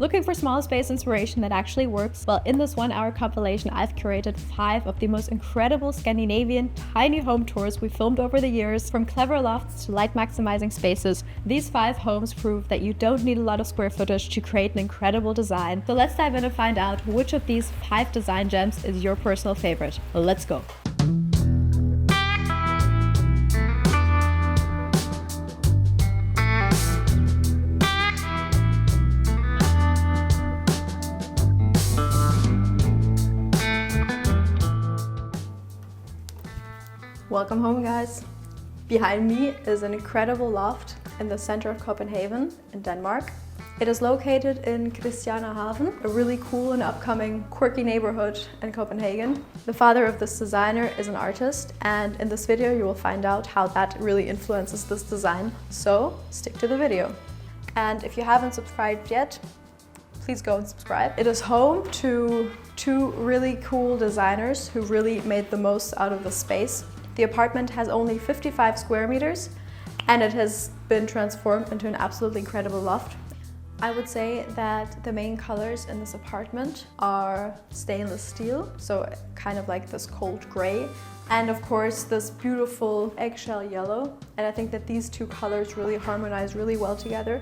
Looking for small space inspiration that actually works? Well, in this 1-hour compilation, I've curated 5 of the most incredible Scandinavian tiny home tours we filmed over the years, from clever lofts to light maximizing spaces. These 5 homes prove that you don't need a lot of square footage to create an incredible design. So let's dive in and find out which of these 5 design gems is your personal favorite. Let's go. Welcome home, guys. Behind me is an incredible loft in the center of Copenhagen in Denmark. It is located in Christianshavn, a really cool and upcoming quirky neighborhood in Copenhagen. The father of this designer is an artist, and in this video you will find out how that really influences this design. So stick to the video. And if you haven't subscribed yet, please go and subscribe. It is home to 2 really cool designers who really made the most out of the space. The apartment has only 55 square meters and it has been transformed into an absolutely incredible loft. I would say that the main colors in this apartment are stainless steel, so kind of like this cold gray, and of course this beautiful eggshell yellow. And I think that these 2 colors really harmonize really well together,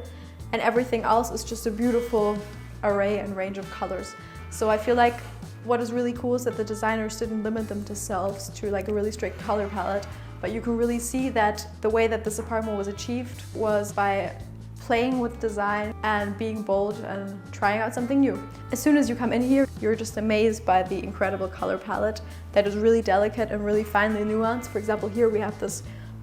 and everything else is just a beautiful array and range of colors. So I feel like what is really cool is that the designers didn't limit themselves to like a really strict color palette, but you can really see that the way that this apartment was achieved was by playing with design and being bold and trying out something new. As soon as you come in here, you're just amazed by the incredible color palette that is really delicate and really finely nuanced. For example, here we have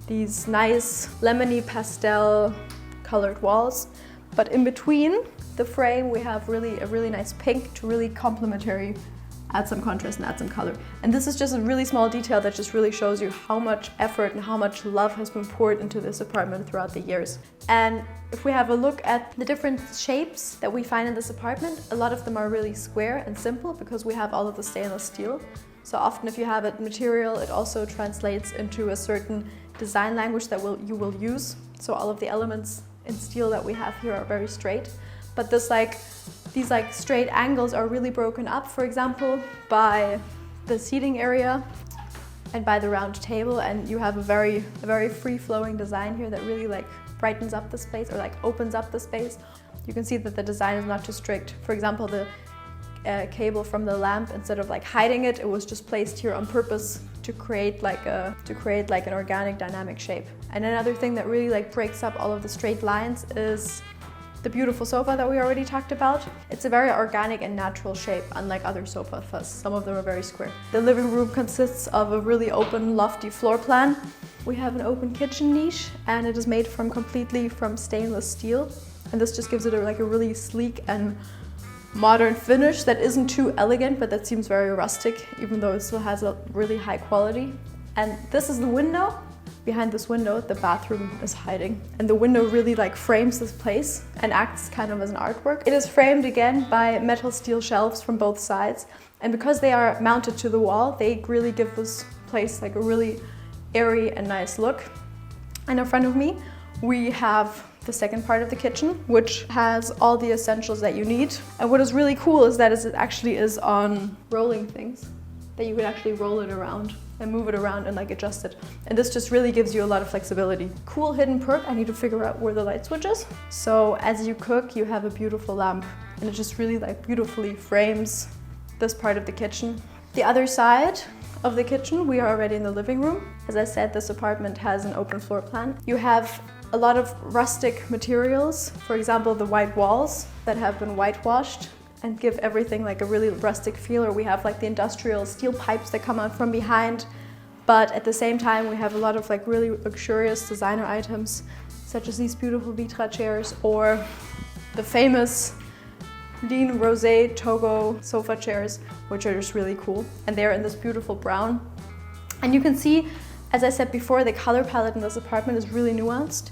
these nice lemony pastel colored walls, but in between the frame we have a really nice pink to really complementary, add some contrast and add some color. And this is just a really small detail that just really shows you how much effort and how much love has been poured into this apartment throughout the years. And if we have a look at the different shapes that we find in this apartment, a lot of them are really square and simple because we have all of the stainless steel. So often if you have a material, it also translates into a certain design language that you will use. So all of the elements in steel that we have here are very straight. But these straight angles are really broken up, for example, by the seating area and by the round table, and you have a very free-flowing design here that really brightens up the space or opens up the space. You can see that the design is not too strict. For example, the cable from the lamp, instead of hiding it, it was just placed here on purpose to create an organic dynamic shape. And another thing that really breaks up all of the straight lines is the beautiful sofa that we already talked about. It's a very organic and natural shape, unlike other sofas. Some of them are very square. The living room consists of a really open, lofty floor plan. We have an open kitchen niche, and it is made completely from stainless steel. And this just gives it a really sleek and modern finish that isn't too elegant, but that seems very rustic, even though it still has a really high quality. And this is the window. Behind this window, the bathroom is hiding. And the window really frames this place and acts kind of as an artwork. It is framed again by metal steel shelves from both sides. And because they are mounted to the wall, they really give this place a really airy and nice look. And in front of me, we have the second part of the kitchen, which has all the essentials that you need. And what is really cool is that it actually is on rolling things, that you can actually roll it around and move it around and adjust it. And this just really gives you a lot of flexibility. Cool hidden perk, I need to figure out where the light switch is. So as you cook, you have a beautiful lamp, and it just really beautifully frames this part of the kitchen. The other side of the kitchen, we are already in the living room. As I said, this apartment has an open floor plan. You have a lot of rustic materials, for example, the white walls that have been whitewashed and give everything a really rustic feel, or we have the industrial steel pipes that come out from behind. But at the same time, we have a lot of really luxurious designer items, such as these beautiful Vitra chairs or the famous lean rosé Togo sofa chairs, which are just really cool. And they're in this beautiful brown. And you can see, as I said before, the color palette in this apartment is really nuanced.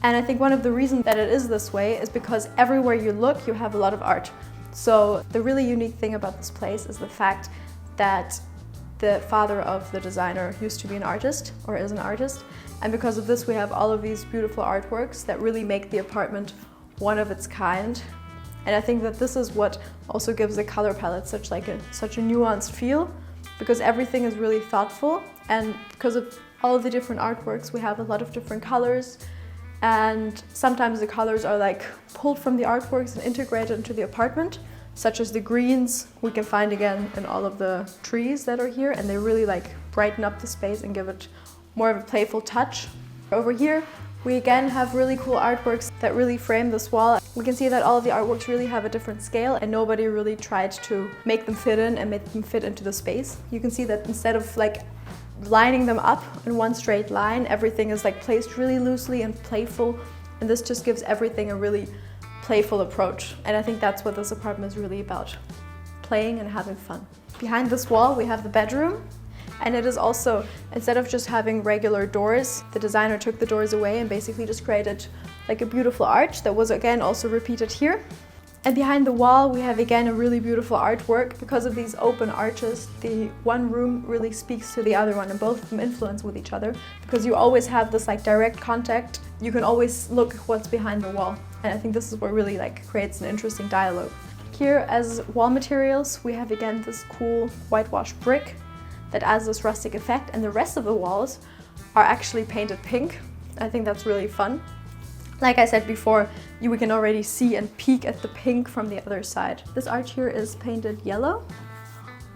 And I think one of the reasons that it is this way is because everywhere you look, you have a lot of art. So the really unique thing about this place is the fact that the father of the designer used to be an artist, or is an artist. And because of this, we have all of these beautiful artworks that really make the apartment one of its kind. And I think that this is what also gives the color palette such a nuanced feel, because everything is really thoughtful, and because of all of the different artworks we have a lot of different colors, and sometimes the colors are like pulled from the artworks and integrated into the apartment, such as the greens we can find again in all of the trees that are here, and they really like brighten up the space and give it more of a playful touch. Over here we again have really cool artworks that really frame this wall. We can see that all of the artworks really have a different scale, and nobody really tried to make them fit in and make them fit into the space. You can see that instead of like lining them up in one straight line, everything is like placed really loosely and playful, and this just gives everything a really playful approach. And I think that's what this apartment is really about, playing and having fun. Behind this wall we have the bedroom, and it is also, instead of just having regular doors, the designer took the doors away and basically just created like a beautiful arch that was again also repeated here. And behind the wall we have again a really beautiful artwork. Because of these open arches, the one room really speaks to the other one, and both of them influence with each other, because you always have this like direct contact. You can always look what's behind the wall, and I think this is what really like creates an interesting dialogue. Here as wall materials we have again this cool whitewashed brick that adds this rustic effect, and the rest of the walls are actually painted pink. I think that's really fun. Like I said before, we can already see and peek at the pink from the other side. This arch here is painted yellow,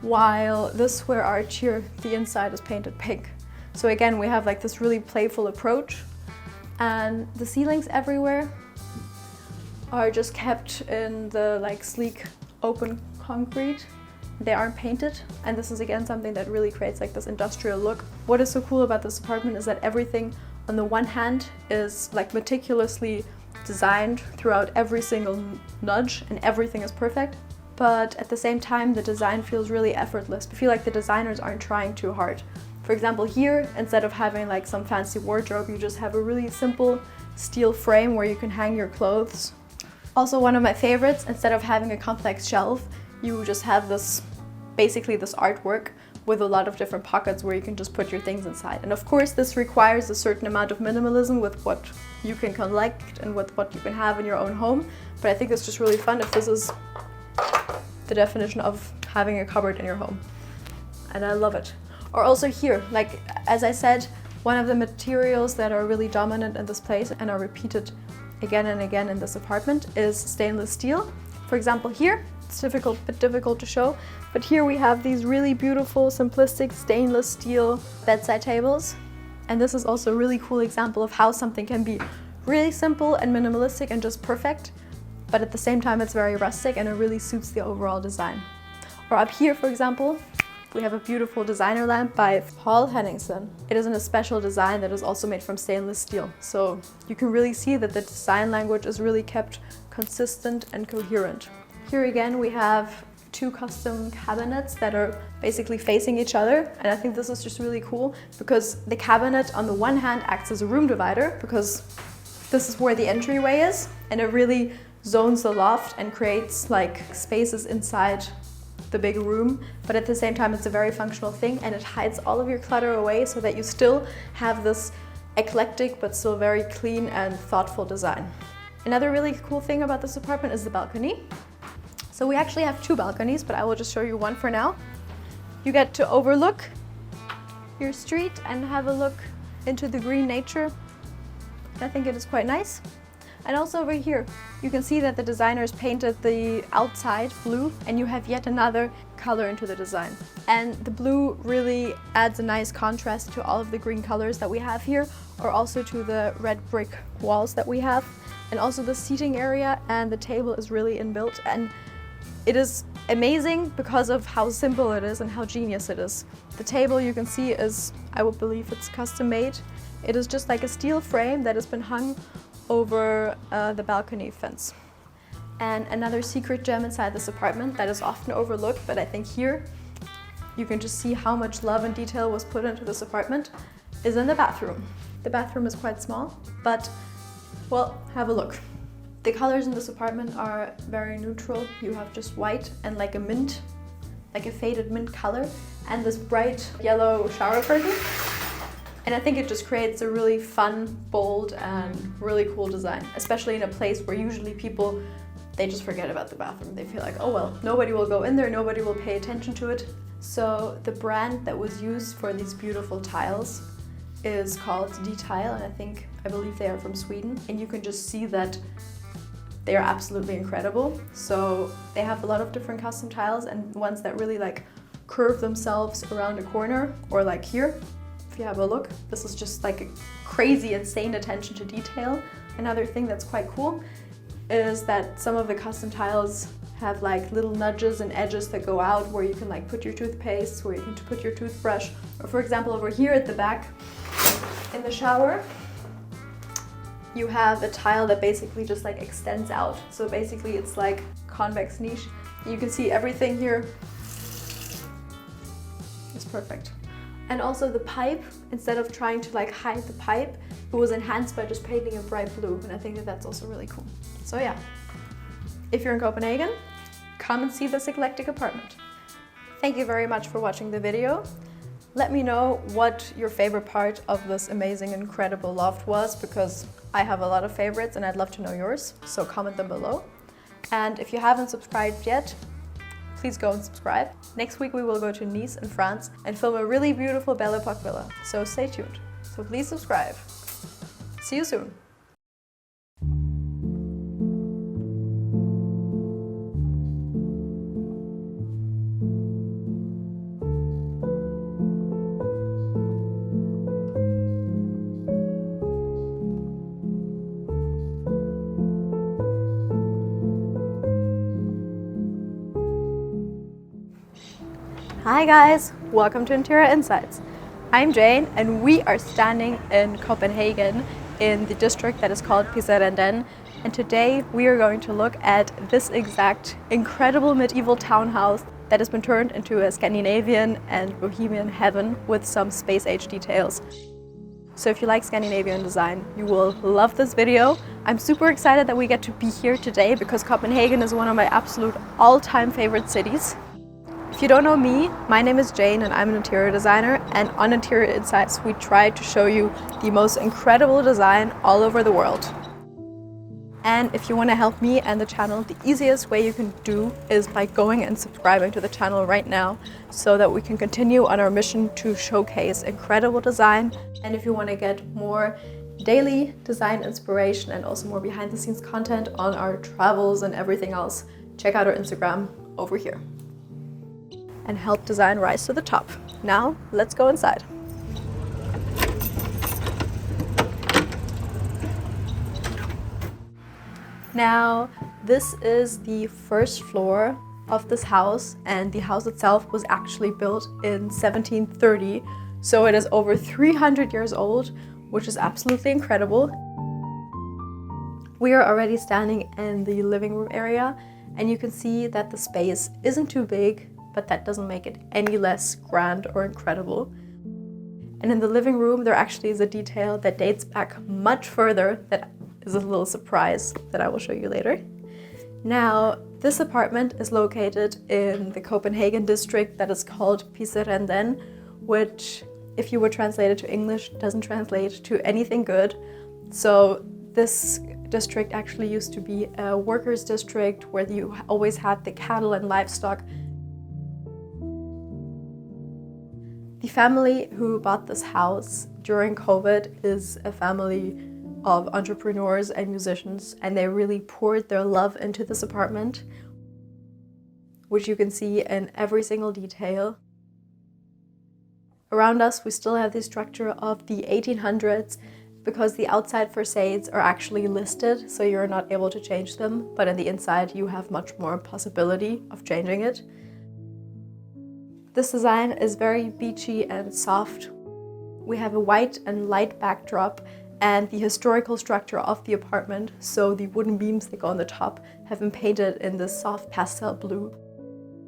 while this square arch here, the inside is painted pink. So again, we have like this really playful approach, and the ceilings everywhere are just kept in the like sleek open concrete. They aren't painted, and this is again something that really creates like this industrial look. What is so cool about this apartment is that everything on the one hand is like meticulously designed throughout every single nudge, and everything is perfect, but at the same time the design feels really effortless. I feel like the designers aren't trying too hard. For example, here, instead of having like some fancy wardrobe, you just have a really simple steel frame where you can hang your clothes. Also, one of my favorites, instead of having a complex shelf, you just have this, basically this artwork with a lot of different pockets where you can just put your things inside. And of course this requires a certain amount of minimalism with what you can collect and with what you can have in your own home, but I think it's just really fun if this is the definition of having a cupboard in your home, and I love it. Or also here, like as I said, one of the materials that are really dominant in this place and are repeated again and again in this apartment is stainless steel. For example, here it's bit difficult to show, but here we have these really beautiful simplistic stainless steel bedside tables, and this is also a really cool example of how something can be really simple and minimalistic and just perfect, but at the same time it's very rustic and it really suits the overall design. Or up here, for example, we have a beautiful designer lamp by Paul Henningsen. It is in a special design that is also made from stainless steel, so you can really see that the design language is really kept consistent and coherent. Here again we have two custom cabinets that are basically facing each other, and I think this is just really cool because the cabinet on the one hand acts as a room divider, because this is where the entryway is, and it really zones the loft and creates like spaces inside the big room, but at the same time it's a very functional thing, and it hides all of your clutter away so that you still have this eclectic but still very clean and thoughtful design. Another really cool thing about this apartment is the balcony. So we actually have two balconies, but I will just show you one for now. You get to overlook your street and have a look into the green nature. I think it is quite nice. And also over here, you can see that the designers painted the outside blue, and you have yet another color into the design. And the blue really adds a nice contrast to all of the green colors that we have here, or also to the red brick walls that we have. And also the seating area and the table is really inbuilt, and it is amazing because of how simple it is and how genius it is. The table you can see is, I would believe it's custom made. It is just like a steel frame that has been hung over the balcony fence. And another secret gem inside this apartment that is often overlooked, but I think here you can just see how much love and detail was put into this apartment, is in the bathroom. The bathroom is quite small, but well, have a look. The colors in this apartment are very neutral. You have just white and like a mint, like a faded mint color, and this bright yellow shower curtain. And I think it just creates a really fun, bold, and really cool design, especially in a place where usually people they just forget about the bathroom. They feel like, oh well, nobody will go in there, nobody will pay attention to it. So the brand that was used for these beautiful tiles is called D-Tile, and I believe they are from Sweden. And you can just see that they are absolutely incredible. So they have a lot of different custom tiles, and ones that really like curve themselves around a corner, or like here, if you have a look. This is just like a crazy, insane attention to detail. Another thing that's quite cool is that some of the custom tiles have like little nudges and edges that go out where you can like put your toothpaste, where you can put your toothbrush. Or for example, over here at the back in the shower, you have a tile that basically just like extends out. So basically it's like convex niche. You can see everything here is perfect. And also the pipe, instead of trying to like hide the pipe, it was enhanced by just painting it bright blue, and I think that that's also really cool. So yeah, if you're in Copenhagen, come and see this eclectic apartment. Thank you very much for watching the video. Let me know what your favorite part of this amazing, incredible loft was, because I have a lot of favorites and I'd love to know yours, so comment them below. And if you haven't subscribed yet, please go and subscribe. Next week we will go to Nice in France and film a really beautiful Belle Epoque villa, so stay tuned. So please subscribe. See you soon. Hi guys, welcome to Interior Insights. I'm Jane and we are standing in Copenhagen in the district that is called Pisserenden, and today we are going to look at this exact incredible medieval townhouse that has been turned into a Scandinavian and Bohemian heaven with some space age details. So if you like Scandinavian design, you will love this video. I'm super excited that we get to be here today because Copenhagen is one of my absolute all-time favorite cities. If you don't know me, my name is Jane and I'm an interior designer, and on Interior Insights we try to show you the most incredible design all over the world. And if you want to help me and the channel, the easiest way you can do is by going and subscribing to the channel right now, so that we can continue on our mission to showcase incredible design. And if you want to get more daily design inspiration and also more behind the scenes content on our travels and everything else, check out our Instagram over here. And help design rise to the top. Now, let's go inside. Now, this is the first floor of this house, and the house itself was actually built in 1730, so it is over 300 years old, which is absolutely incredible. We are already standing in the living room area, and you can see that the space isn't too big, but that doesn't make it any less grand or incredible. And in the living room, there actually is a detail that dates back much further that is a little surprise that I will show you later. Now, this apartment is located in the Copenhagen district that is called Pisserenden, which, if you would translate it to English, doesn't translate to anything good. So this district actually used to be a workers' district where you always had the cattle and livestock. The family who bought this house during COVID is a family of entrepreneurs and musicians, and they really poured their love into this apartment, which you can see in every single detail. Around us, we still have the structure of the 1800s because the outside facades are actually listed, so you're not able to change them, but on the inside you have much more possibility of changing it. This design is very beachy and soft. We have a white and light backdrop and the historical structure of the apartment, so the wooden beams that go on the top have been painted in this soft pastel blue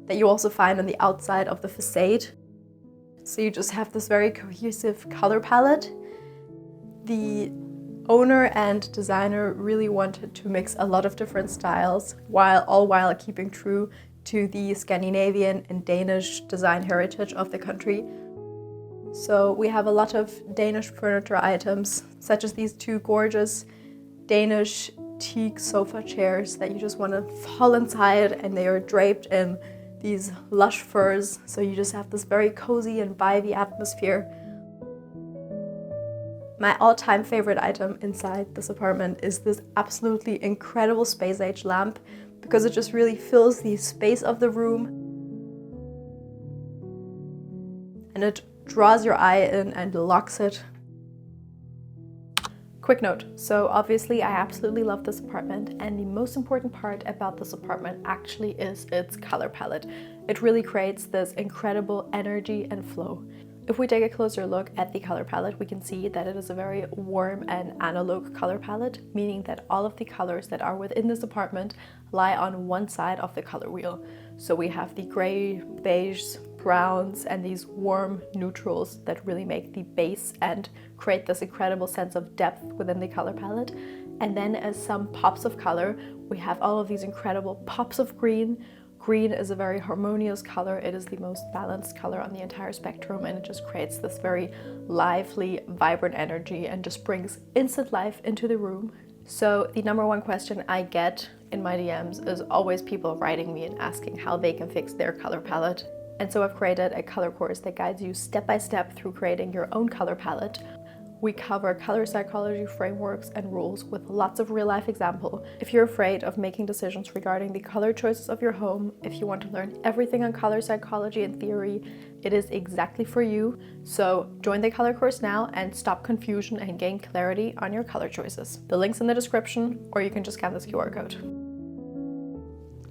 that you also find on the outside of the facade. So you just have this very cohesive color palette. The owner and designer really wanted to mix a lot of different styles while keeping true to the Scandinavian and Danish design heritage of the country. So we have a lot of Danish furniture items, such as these two gorgeous Danish teak sofa chairs that you just want to fall inside, and they are draped in these lush furs, so you just have this very cozy and vibey atmosphere. My all-time favorite item inside this apartment is this absolutely incredible space age lamp, because it just really fills the space of the room and it draws your eye in and locks it. Quick note, so obviously I absolutely love this apartment, and the most important part about this apartment actually is its color palette. It really creates this incredible energy and flow. If we take a closer look at the color palette, we can see that it is a very warm and analog color palette, meaning that all of the colors that are within this apartment lie on one side of the color wheel. So we have the gray, beige, browns, and these warm neutrals that really make the base and create this incredible sense of depth within the color palette. And then as some pops of color, we have all of these incredible pops of green. Green is a very harmonious color. It is the most balanced color on the entire spectrum, and it just creates this very lively, vibrant energy and just brings instant life into the room. So the number one question I get in my DMs is always people writing me and asking how they can fix their color palette. And so I've created a color course that guides you step by step through creating your own color palette. We cover color psychology frameworks and rules with lots of real life examples. If you're afraid of making decisions regarding the color choices of your home, if you want to learn everything on color psychology and theory, it is exactly for you. So join the color course now and stop confusion and gain clarity on your color choices. The link's in the description, or you can just scan this QR code.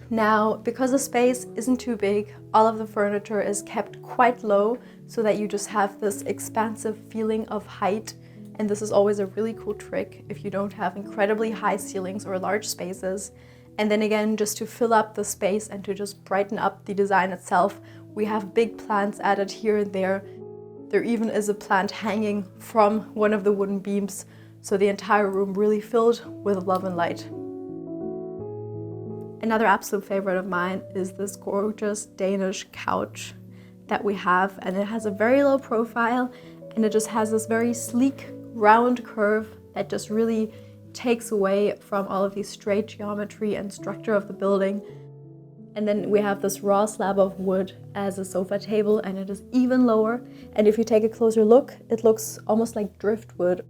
Now, because the space isn't too big, all of the furniture is kept quite low so that you just have this expansive feeling of height. And this is always a really cool trick if you don't have incredibly high ceilings or large spaces. And then again, just to fill up the space and to just brighten up the design itself, we have big plants added here and there. There even is a plant hanging from one of the wooden beams, so the entire room really filled with love and light. Another absolute favorite of mine is this gorgeous Danish couch that we have, and it has a very low profile, and it just has this very sleek round curve that just really takes away from all of the straight geometry and structure of the building. And then we have this raw slab of wood as a sofa table, and it is even lower. And if you take a closer look, it looks almost like driftwood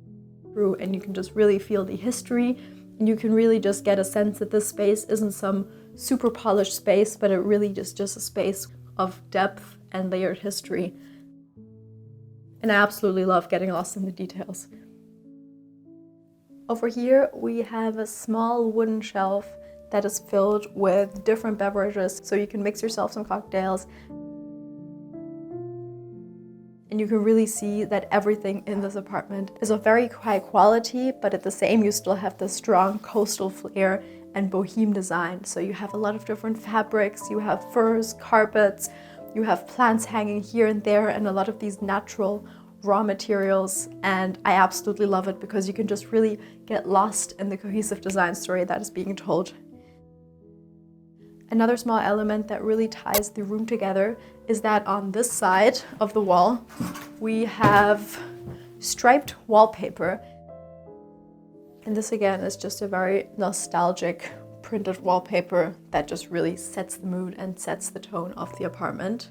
through, and you can just really feel the history. And you can really just get a sense that this space isn't some super polished space, but it really is just a space of depth and layered history. And I absolutely love getting lost in the details. Over here, we have a small wooden shelf that is filled with different beverages, so you can mix yourself some cocktails. And you can really see that everything in this apartment is of very high quality, but at the same, you still have this strong coastal flair and boheme design. So you have a lot of different fabrics, you have furs, carpets, you have plants hanging here and there, and a lot of these natural raw materials. And I absolutely love it because you can just really get lost in the cohesive design story that is being told. Another small element that really ties the room together is that on this side of the wall, we have striped wallpaper. And this again is just a very nostalgic printed wallpaper that just really sets the mood and sets the tone of the apartment.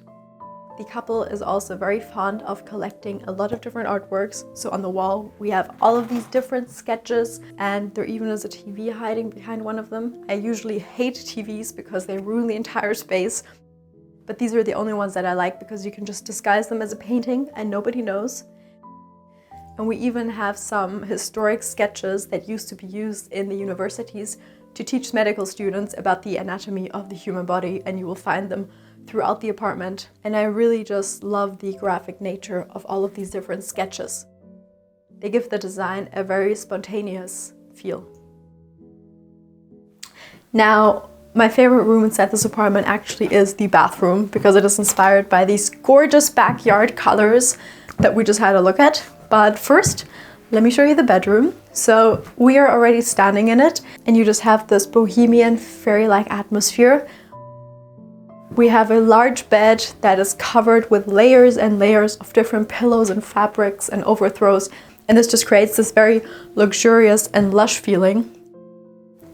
The couple is also very fond of collecting a lot of different artworks. So on the wall, we have all of these different sketches, and there even is a TV hiding behind one of them. I usually hate TVs because they ruin the entire space, but these are the only ones that I like because you can just disguise them as a painting and nobody knows. And we even have some historic sketches that used to be used in the universities to teach medical students about the anatomy of the human body, and you will find them throughout the apartment. And I really just love the graphic nature of all of these different sketches. They give the design a very spontaneous feel. Now, my favorite room inside this apartment actually is the bathroom, because it is inspired by these gorgeous backyard colors that we just had a look at. But first, let me show you the bedroom. So we are already standing in it, and you just have this bohemian fairy-like atmosphere. We have a large bed that is covered with layers and layers of different pillows and fabrics and overthrows, and this just creates this very luxurious and lush feeling.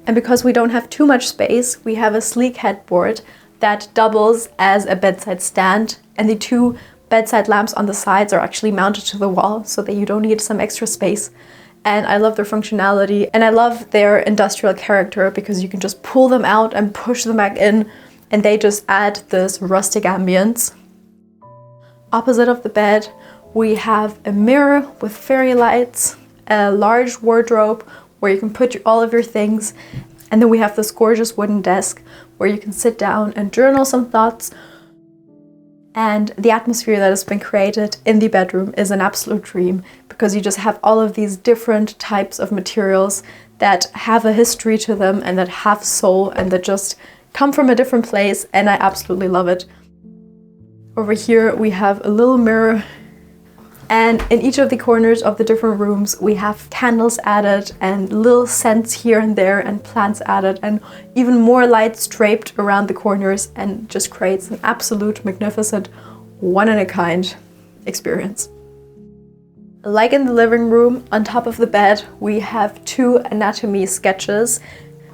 And because we don't have too much space, we have a sleek headboard that doubles as a bedside stand, and the two bedside lamps on the sides are actually mounted to the wall so that you don't need some extra space. And I love their functionality, and I love their industrial character because you can just pull them out and push them back in, and they just add this rustic ambience. Opposite of the bed, we have a mirror with fairy lights, a large wardrobe where you can put all of your things, and then we have this gorgeous wooden desk where you can sit down and journal some thoughts. And the atmosphere that has been created in the bedroom is an absolute dream because you just have all of these different types of materials that have a history to them and that have soul and that just come from a different place, and I absolutely love it. Over here we have a little mirror, and in each of the corners of the different rooms we have candles added and little scents here and there and plants added and even more lights draped around the corners, and just creates an absolute magnificent one-in-a-kind experience. Like in the living room, on top of the bed we have two anatomy sketches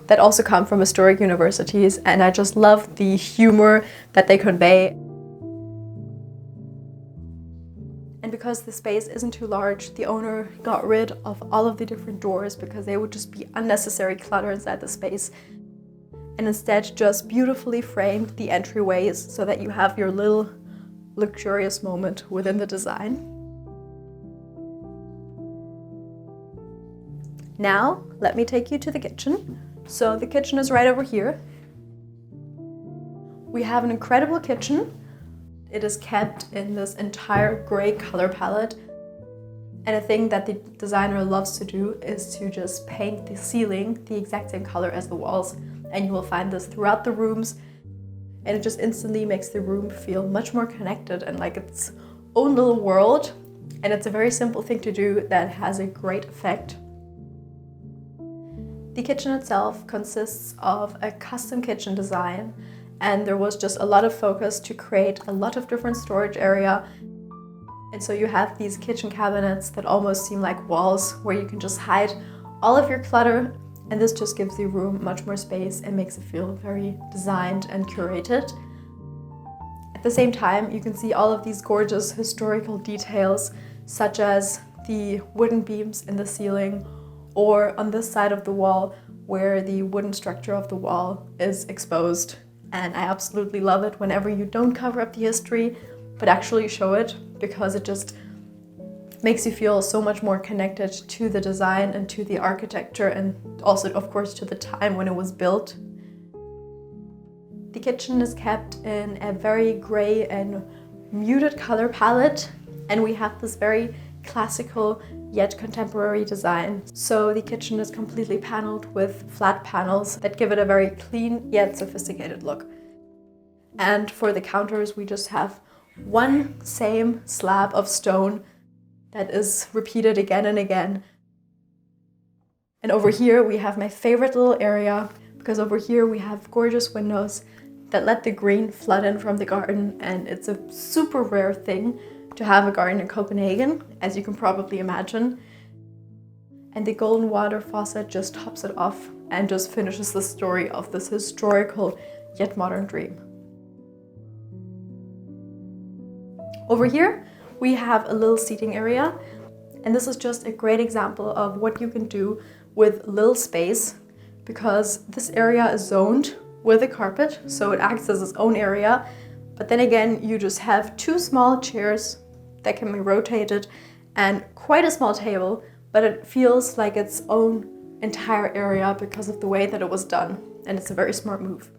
that also come from historic universities, and I just love the humor that they convey. And because the space isn't too large, the owner got rid of all of the different doors because they would just be unnecessary clutter inside the space, and instead just beautifully framed the entryways so that you have your little luxurious moment within the design. Now, let me take you to the kitchen. So the kitchen is right over here. We have an incredible kitchen. It is kept in this entire gray color palette. And a thing that the designer loves to do is to just paint the ceiling the exact same color as the walls. And you will find this throughout the rooms. And it just instantly makes the room feel much more connected and like its own little world. And it's a very simple thing to do that has a great effect. The kitchen itself consists of a custom kitchen design, and there was just a lot of focus to create a lot of different storage area. And so you have these kitchen cabinets that almost seem like walls where you can just hide all of your clutter, and this just gives the room much more space and makes it feel very designed and curated. At the same time, you can see all of these gorgeous historical details, such as the wooden beams in the ceiling, or on this side of the wall where the wooden structure of the wall is exposed. And I absolutely love it whenever you don't cover up the history, but actually show it, because it just makes you feel so much more connected to the design and to the architecture, and also, of course, to the time when it was built. The kitchen is kept in a very gray and muted color palette, and we have this very classical yet contemporary design. So the kitchen is completely paneled with flat panels that give it a very clean yet sophisticated look. And for the counters, we just have one same slab of stone that is repeated again and again. And over here we have my favorite little area, because over here we have gorgeous windows that let the green flood in from the garden, and it's a super rare thing to have a garden in Copenhagen, as you can probably imagine. And the golden water faucet just tops it off and just finishes the story of this historical yet modern dream. Over here we have a little seating area, and this is just a great example of what you can do with little space, because this area is zoned with a carpet, so it acts as its own area. But then again, you just have two small chairs that can be rotated and quite a small table, but it feels like its own entire area because of the way that it was done, and it's a very smart move.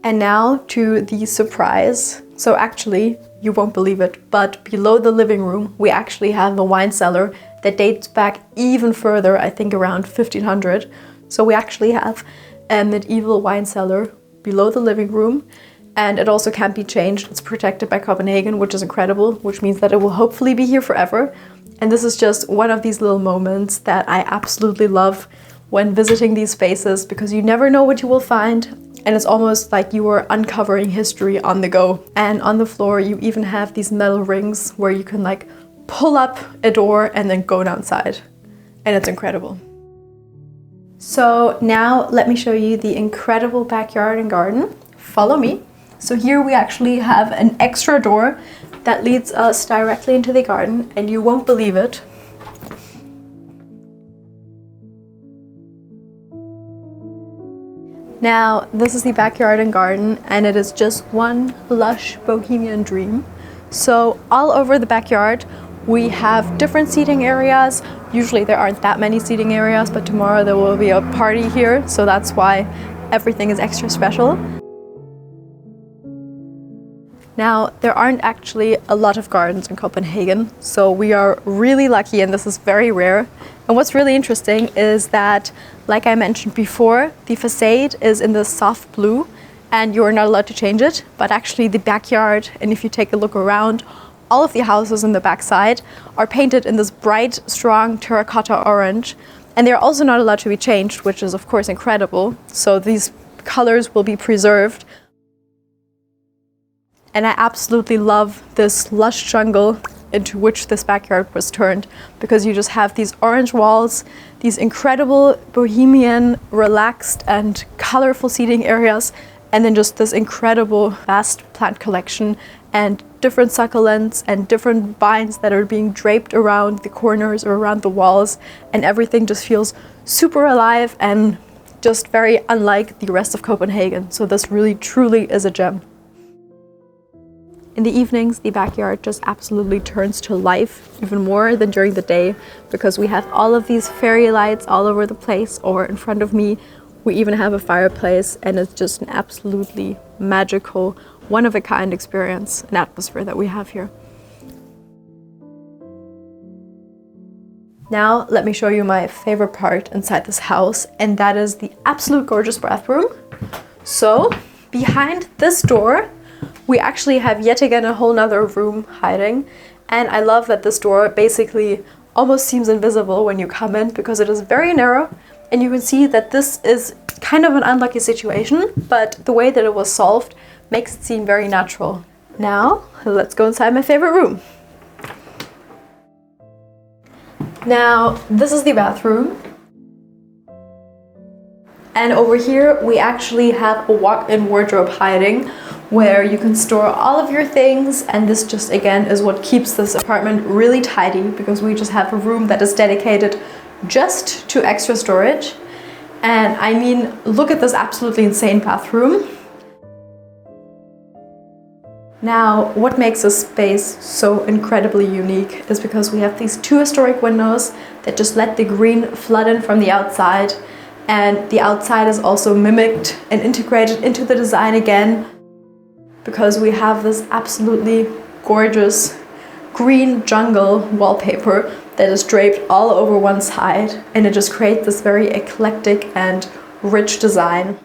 And now to the surprise. So actually, you won't believe it, but below the living room, we actually have a wine cellar that dates back even further, I think around 1500. So we actually have a medieval wine cellar below the living room, and it also can't be changed. It's protected by Copenhagen, which is incredible, which means that it will hopefully be here forever. And this is just one of these little moments that I absolutely love when visiting these spaces, because you never know what you will find, and it's almost like you are uncovering history on the go. And on the floor you even have these metal rings where you can like pull up a door and then go downside. And it's incredible. So now let me show you the incredible backyard and garden. Follow me. So here we actually have an extra door that leads us directly into the garden, and you won't believe it. Now, this is the backyard and garden, and it is just one lush bohemian dream. So all over the backyard, we have different seating areas. Usually there aren't that many seating areas, but tomorrow there will be a party here, so that's why everything is extra special. Now, there aren't actually a lot of gardens in Copenhagen, so we are really lucky, and this is very rare. And what's really interesting is that, like I mentioned before, the facade is in this soft blue, and you're not allowed to change it, but actually the backyard, and if you take a look around, all of the houses in the backside are painted in this bright, strong terracotta orange, and they're also not allowed to be changed, which is of course incredible. So these colors will be preserved. And I absolutely love this lush jungle into which this backyard was turned, because you just have these orange walls, these incredible bohemian, relaxed and colorful seating areas, and then just this incredible vast plant collection and different succulents and different vines that are being draped around the corners or around the walls, and everything just feels super alive and just very unlike the rest of Copenhagen. So this really truly is a gem. In the evenings, the backyard just absolutely turns to life, even more than during the day, because we have all of these fairy lights all over the place, or in front of me, we even have a fireplace, and it's just an absolutely magical, one-of-a-kind experience and atmosphere that we have here. Now, let me show you my favorite part inside this house, and that is the absolute gorgeous bathroom. So, behind this door, we actually have yet again a whole nother room hiding, and I love that this door basically almost seems invisible when you come in, because it is very narrow, and you can see that this is kind of an unlucky situation, but the way that it was solved makes it seem very natural. Now, let's go inside my favorite room. Now, this is the bathroom. And over here, we actually have a walk-in wardrobe hiding, where you can store all of your things, and this just again is what keeps this apartment really tidy, because we just have a room that is dedicated just to extra storage. And I mean, look at this absolutely insane bathroom. Now, what makes this space so incredibly unique is because we have these two historic windows that just let the green flood in from the outside, and the outside is also mimicked and integrated into the design again, because we have this absolutely gorgeous green jungle wallpaper that is draped all over one side, and it just creates this very eclectic and rich design.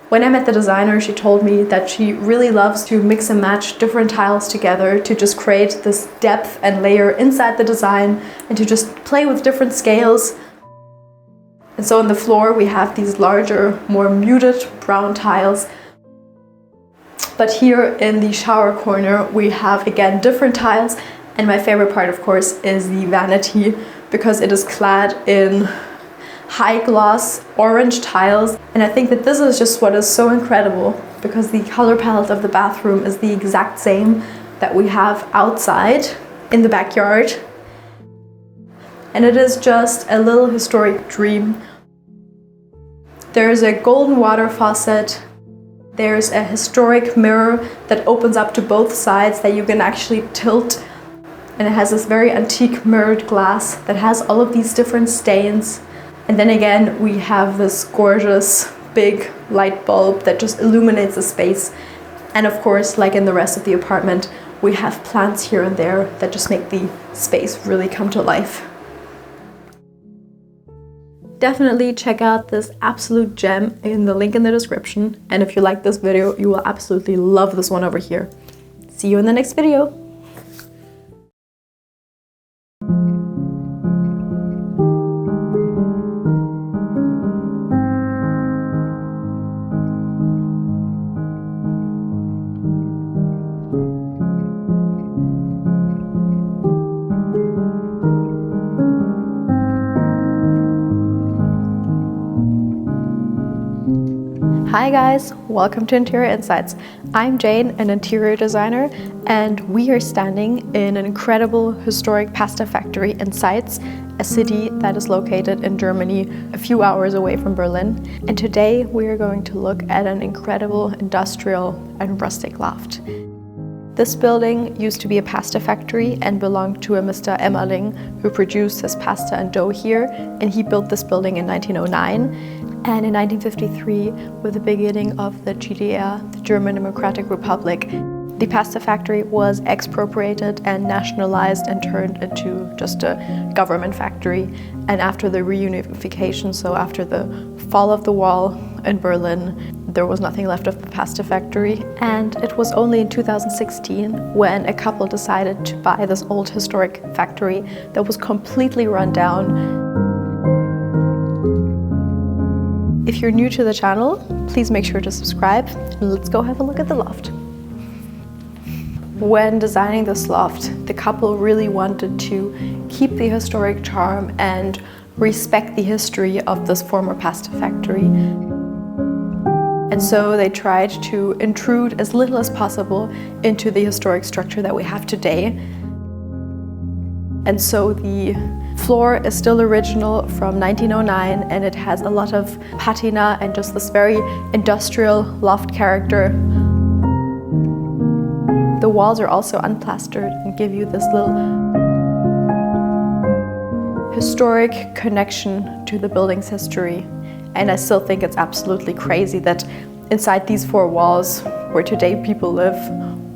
When I met the designer, she told me that she really loves to mix and match different tiles together to just create this depth and layer inside the design, and to just play with different scales. And so on the floor we have these larger, more muted brown tiles. But here in the shower corner we have again different tiles, and my favorite part of course is the vanity, because it is clad in high gloss orange tiles, and I think that this is just what is so incredible, because the color palette of the bathroom is the exact same that we have outside in the backyard, and it is just a little historic dream. There's a golden water faucet. There's a historic mirror that opens up to both sides that you can actually tilt, and it has this very antique mirrored glass that has all of these different stains. And then again we have this gorgeous big light bulb that just illuminates the space. And of course, like in the rest of the apartment, we have plants here and there that just make the space really come to life. Definitely check out this absolute gem in the link in the description, and if you like this video, you will absolutely love this one over here. See you in the next video! Hi guys, welcome to Interior Insights. I'm Jane, an interior designer, and we are standing in an incredible historic pasta factory in Zeitz, a city that is located in Germany a few hours away from Berlin. And today we are going to look at an incredible industrial and rustic loft. This building used to be a pasta factory and belonged to a Mr. Emmerling, who produced his pasta and dough here, and he built this building in 1909. And in 1953, with the beginning of the GDR, the German Democratic Republic, the pasta factory was expropriated and nationalized and turned into just a government factory. And after the reunification, so after the fall of the wall in Berlin, there was nothing left of the pasta factory. And it was only in 2016 when a couple decided to buy this old historic factory that was completely run down. If you're new to the channel, please make sure to subscribe, and let's go have a look at the loft. When designing this loft, the couple really wanted to keep the historic charm and respect the history of this former pasta factory. And so they tried to intrude as little as possible into the historic structure that we have today. And so the floor is still original from 1909, and it has a lot of patina and just this very industrial loft character. The walls are also unplastered and give you this little historic connection to the building's history. And I still think it's absolutely crazy that inside these four walls, where today people live,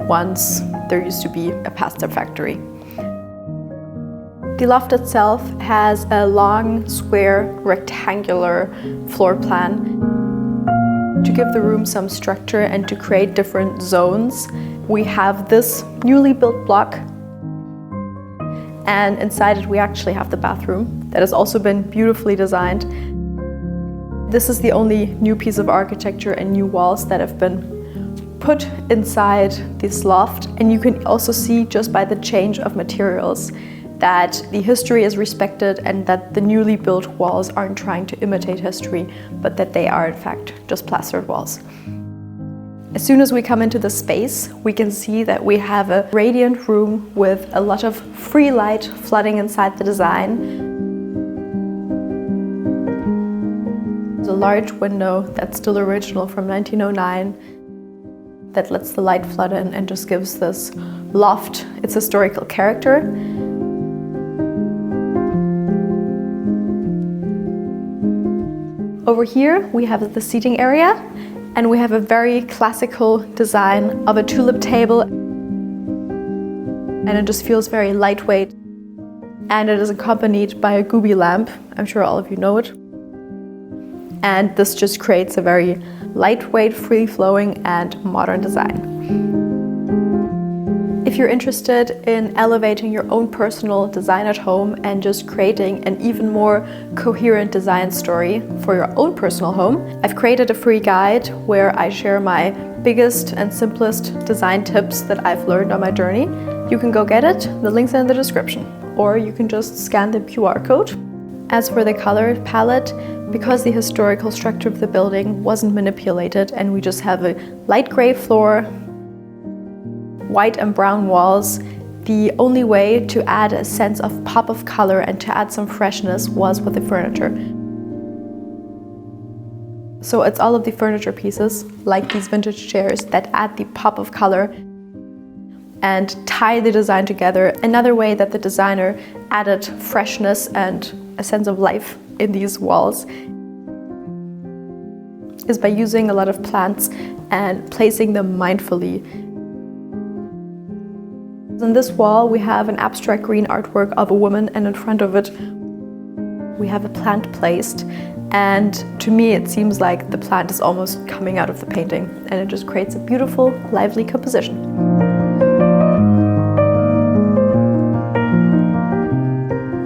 once there used to be a pasta factory. The loft itself has a long, square, rectangular floor plan to give the room some structure and to create different zones. We have this newly built block, and inside it we actually have the bathroom that has also been beautifully designed. This is the only new piece of architecture and new walls that have been put inside this loft, and you can also see just by the change of materials that the history is respected and that the newly built walls aren't trying to imitate history, but that they are in fact just plastered walls. As soon as we come into the space, we can see that we have a radiant room with a lot of free light flooding inside the design. There's a large window that's still original from 1909 that lets the light flood in and just gives this loft its historical character. Over here we have the seating area, and we have a very classical design of a tulip table, and it just feels very lightweight, and it is accompanied by a gooby lamp. I'm sure all of you know it. And this just creates a very lightweight, free-flowing and modern design. If you're interested in elevating your own personal design at home and just creating an even more coherent design story for your own personal home, I've created a free guide where I share my biggest and simplest design tips that I've learned on my journey. You can go get it, the link's in the description, or you can just scan the QR code. As for the color palette, because the historical structure of the building wasn't manipulated and we just have a light gray floor, white and brown walls, the only way to add a sense of pop of color and to add some freshness was with the furniture. So it's all of the furniture pieces, like these vintage chairs, that add the pop of color and tie the design together. Another way that the designer added freshness and a sense of life in these walls is by using a lot of plants and placing them mindfully. On this wall we have an abstract green artwork of a woman, and in front of it we have a plant placed, and to me it seems like the plant is almost coming out of the painting, and it just creates a beautiful, lively composition.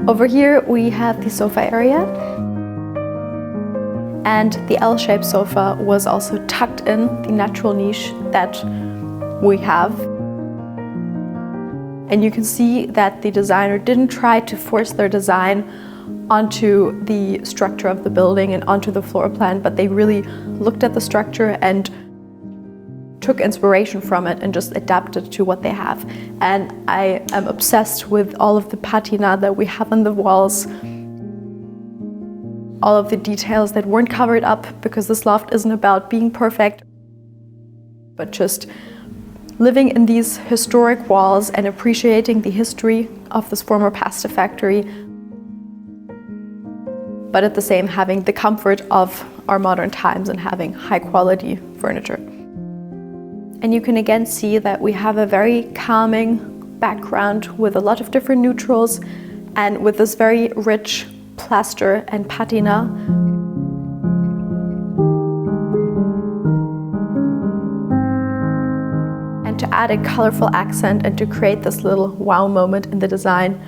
Over here we have the sofa area, and the L-shaped sofa was also tucked in the natural niche that we have. And you can see that the designer didn't try to force their design onto the structure of the building and onto the floor plan, but they really looked at the structure and took inspiration from it and just adapted to what they have. And I am obsessed with all of the patina that we have on the walls, all of the details that weren't covered up, because this loft isn't about being perfect, but just living in these historic walls and appreciating the history of this former pasta factory, but at the same having the comfort of our modern times and having high quality furniture. And you can again see that we have a very calming background with a lot of different neutrals and with this very rich plaster and patina. And to add a colorful accent and to create this little wow moment in the design,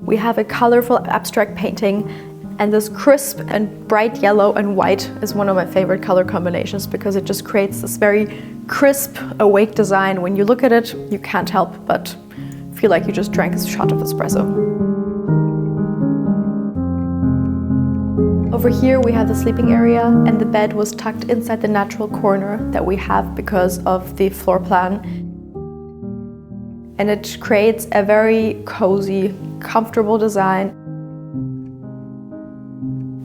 we have a colorful abstract painting, and this crisp and bright yellow and white is one of my favorite color combinations because it just creates this very crisp, awake design. When you look at it, you can't help but feel like you just drank a shot of espresso. Over here we have the sleeping area, and the bed was tucked inside the natural corner that we have because of the floor plan. And it creates a very cozy, comfortable design.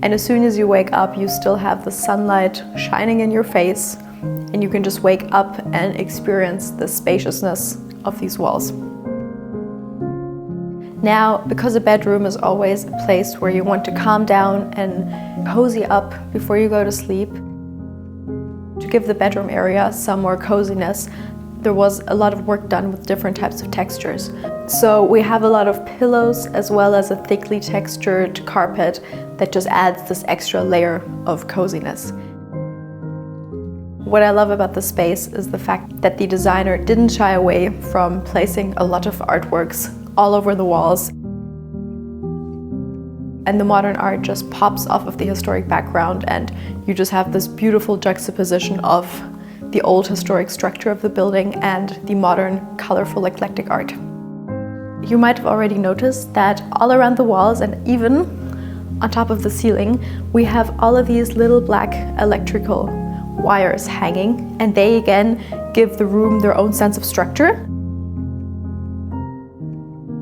And as soon as you wake up, you still have the sunlight shining in your face, and you can just wake up and experience the spaciousness of these walls. Now, because a bedroom is always a place where you want to calm down and cozy up before you go to sleep, to give the bedroom area some more coziness, there was a lot of work done with different types of textures. So we have a lot of pillows as well as a thickly textured carpet that just adds this extra layer of coziness. What I love about the space is the fact that the designer didn't shy away from placing a lot of artworks all over the walls. And the modern art just pops off of the historic background, and you just have this beautiful juxtaposition of the old historic structure of the building and the modern, colorful, eclectic art. You might have already noticed that all around the walls and even on top of the ceiling, we have all of these little black electrical wires hanging, and they again give the room their own sense of structure.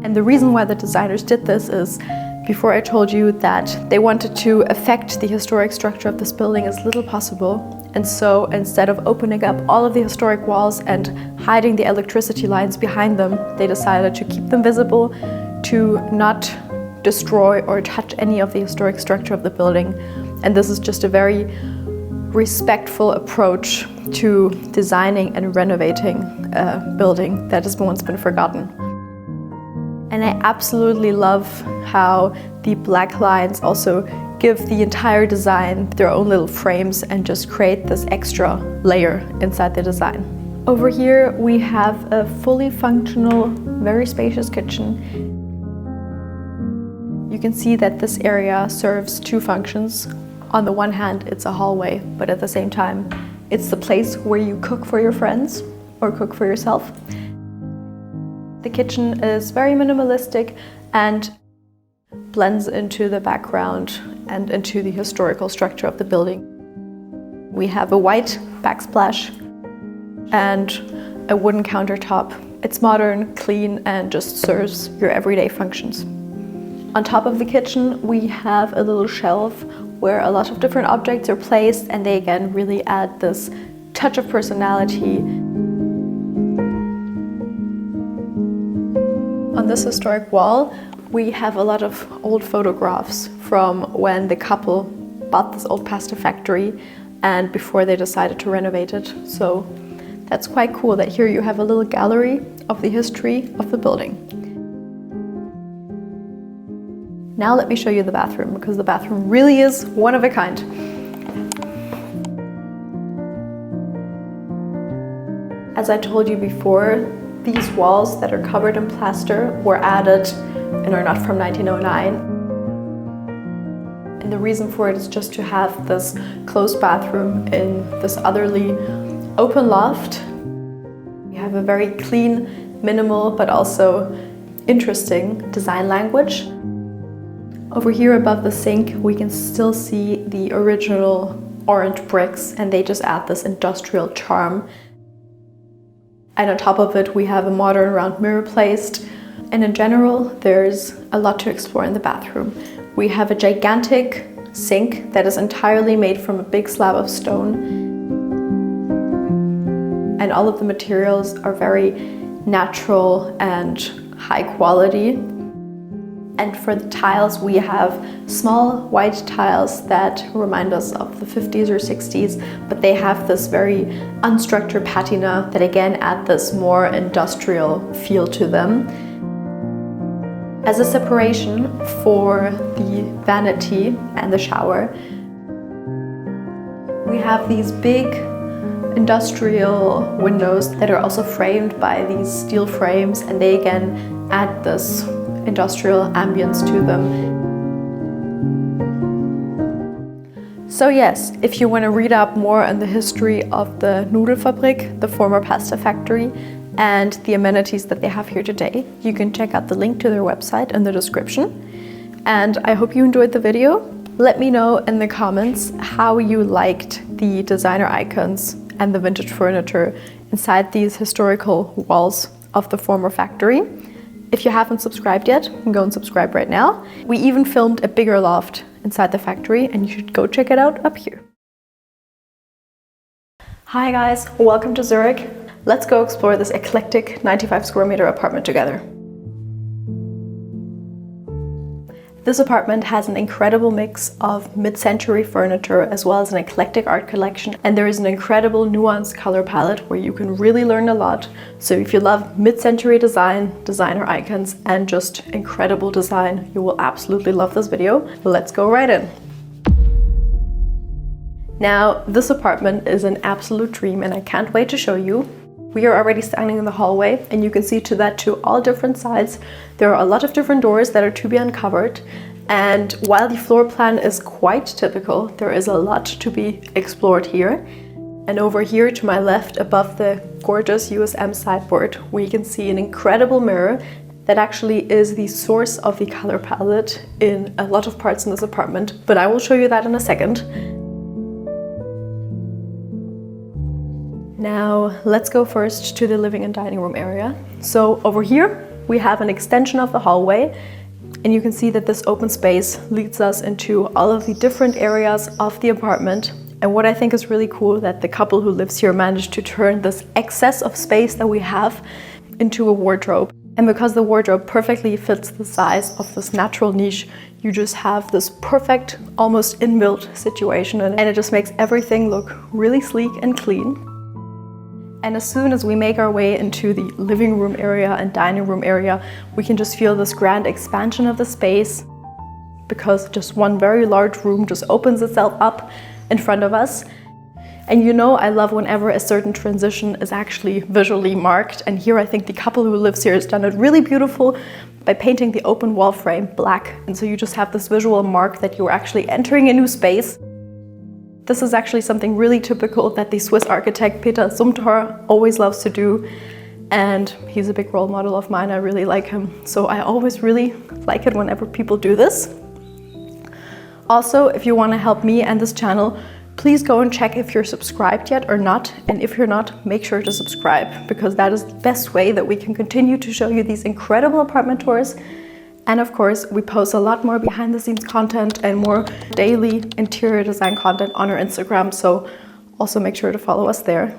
And the reason why the designers did this is, before I told you that they wanted to affect the historic structure of this building as little possible. And so instead of opening up all of the historic walls and hiding the electricity lines behind them, they decided to keep them visible, to not destroy or touch any of the historic structure of the building. And this is just a very respectful approach to designing and renovating a building that has once been forgotten. And I absolutely love how the black lines also give the entire design their own little frames and just create this extra layer inside the design. Over here we have a fully functional, very spacious kitchen. You can see that this area serves two functions. On the one hand, it's a hallway, but at the same time, it's the place where you cook for your friends or cook for yourself. The kitchen is very minimalistic and blends into the background and into the historical structure of the building. We have a white backsplash and a wooden countertop. It's modern, clean, and just serves your everyday functions. On top of the kitchen, we have a little shelf where a lot of different objects are placed, and they again really add this touch of personality. On this historic wall, we have a lot of old photographs from when the couple bought this old pasta factory and before they decided to renovate it. So that's quite cool that here you have a little gallery of the history of the building. Now let me show you the bathroom, because the bathroom really is one of a kind. As I told you before, these walls that are covered in plaster were added and are not from 1909. And the reason for it is just to have this closed bathroom in this otherly open loft. We have a very clean, minimal, but also interesting design language. Over here above the sink, we can still see the original orange bricks, and they just add this industrial charm. And on top of it, we have a modern round mirror placed. And in general, there's a lot to explore in the bathroom. We have a gigantic sink that is entirely made from a big slab of stone. And all of the materials are very natural and high quality. And for the tiles, we have small white tiles that remind us of the 50s or 60s, but they have this very unstructured patina that again add this more industrial feel to them. As a separation for the vanity and the shower, we have these big industrial windows that are also framed by these steel frames, and they again add this industrial ambience to them. So yes, if you want to read up more on the history of the Nudelfabrik, the former pasta factory, and the amenities that they have here today, you can check out the link to their website in the description. And I hope you enjoyed the video. Let me know in the comments how you liked the designer icons and the vintage furniture inside these historical walls of the former factory. If you haven't subscribed yet, go and subscribe right now. We even filmed a bigger loft inside the factory, and you should go check it out up here. Hi guys, welcome to Zurich. Let's go explore this eclectic 95 square meter apartment together. This apartment has an incredible mix of mid-century furniture as well as an eclectic art collection, and there is an incredible nuanced color palette where you can really learn a lot. So if you love mid-century design, designer icons, and just incredible design, you will absolutely love this video. Let's go right in. Now, this apartment is an absolute dream and I can't wait to show you. We are already standing in the hallway, and you can see to all different sides. There are a lot of different doors that are to be uncovered. And while the floor plan is quite typical, there is a lot to be explored here. And over here to my left, above the gorgeous USM sideboard, we can see an incredible mirror that actually is the source of the color palette in a lot of parts in this apartment. But I will show you that in a second. Now, let's go first to the living and dining room area. So over here, we have an extension of the hallway, and you can see that this open space leads us into all of the different areas of the apartment. And what I think is really cool, that the couple who lives here managed to turn this excess of space that we have into a wardrobe. And because the wardrobe perfectly fits the size of this natural niche, you just have this perfect, almost inbuilt situation, and it just makes everything look really sleek and clean. And as soon as we make our way into the living room area and dining room area, we can just feel this grand expansion of the space, because just one very large room just opens itself up in front of us. And you know, I love whenever a certain transition is actually visually marked. And here I think the couple who lives here has done it really beautiful by painting the open wall frame black. And so you just have this visual mark that you're actually entering a new space. This is actually something really typical that the Swiss architect Peter Zumthor always loves to do, and he's a big role model of mine. I really like him, so I always really like it whenever people do this. Also, if you want to help me and this channel, please go and check if you're subscribed yet or not, and if you're not, make sure to subscribe, because that is the best way that we can continue to show you these incredible apartment tours. And of course, we post a lot more behind the scenes content and more daily interior design content on our Instagram, so also make sure to follow us there.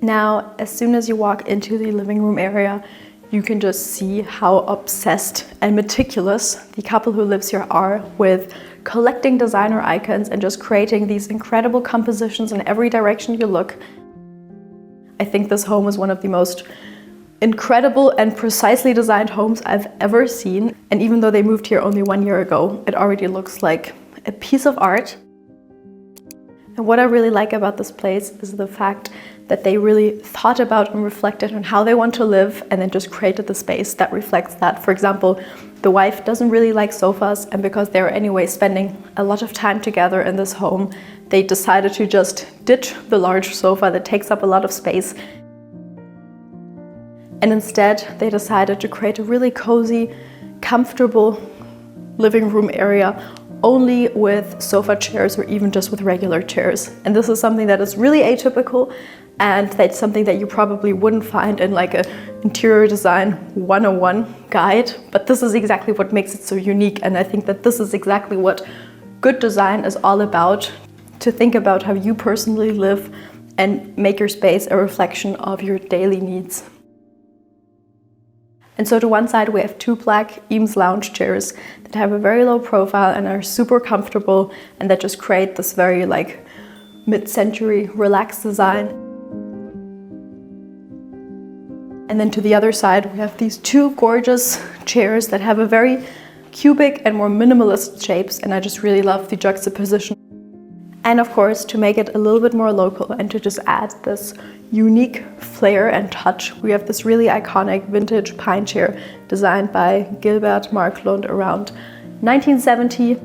Now, as soon as you walk into the living room area, you can just see how obsessed and meticulous the couple who lives here are with collecting designer icons and just creating these incredible compositions in every direction you look. I think this home is one of the most incredible and precisely designed homes I've ever seen. And even though they moved here only 1 year ago, it already looks like a piece of art. And what I really like about this place is the fact that they really thought about and reflected on how they want to live, and then just created the space that reflects that. For example, the wife doesn't really like sofas, and because they're anyway spending a lot of time together in this home, they decided to just ditch the large sofa that takes up a lot of space. And instead, they decided to create a really cozy, comfortable living room area only with sofa chairs or even just with regular chairs. And this is something that is really atypical, and that's something that you probably wouldn't find in like a interior design 101 guide, but this is exactly what makes it so unique. And I think that this is exactly what good design is all about, to think about how you personally live and make your space a reflection of your daily needs. And so to one side we have two black Eames lounge chairs that have a very low profile and are super comfortable, and that just create this very like mid-century relaxed design. And then to the other side we have these two gorgeous chairs that have a very cubic and more minimalist shapes, and I just really love the juxtaposition. And of course, to make it a little bit more local and to just add this unique flair and touch, we have this really iconic vintage pine chair designed by Gilbert Marklund around 1970.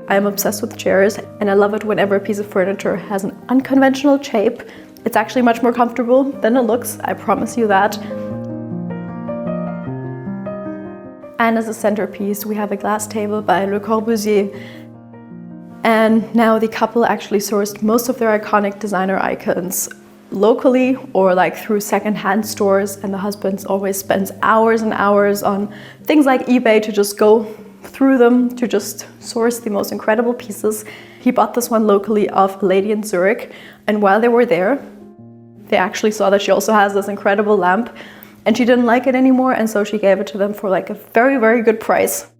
I'm obsessed with chairs, and I love it whenever a piece of furniture has an unconventional shape. It's actually much more comfortable than it looks, I promise you that. And as a centerpiece, we have a glass table by Le Corbusier. And now the couple actually sourced most of their iconic designer icons locally or like through secondhand stores, and the husband always spends hours and hours on things like eBay to just go through them to just source the most incredible pieces. He bought this one locally of a lady in Zurich, and while they were there, they actually saw that she also has this incredible lamp, and she didn't like it anymore, and so she gave it to them for like a very, very good price.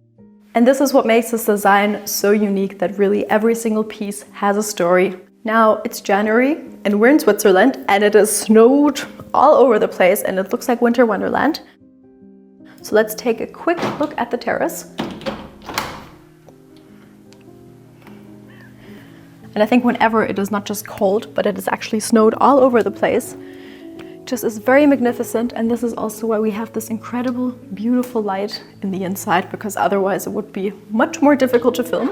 And this is what makes this design so unique, that really every single piece has a story. Now it's January and we're in Switzerland, and it has snowed all over the place and it looks like winter wonderland. So let's take a quick look at the terrace. And I think whenever it is not just cold, but it is actually snowed all over the place, just is very magnificent. And this is also why we have this incredible, beautiful light in the inside, because otherwise it would be much more difficult to film.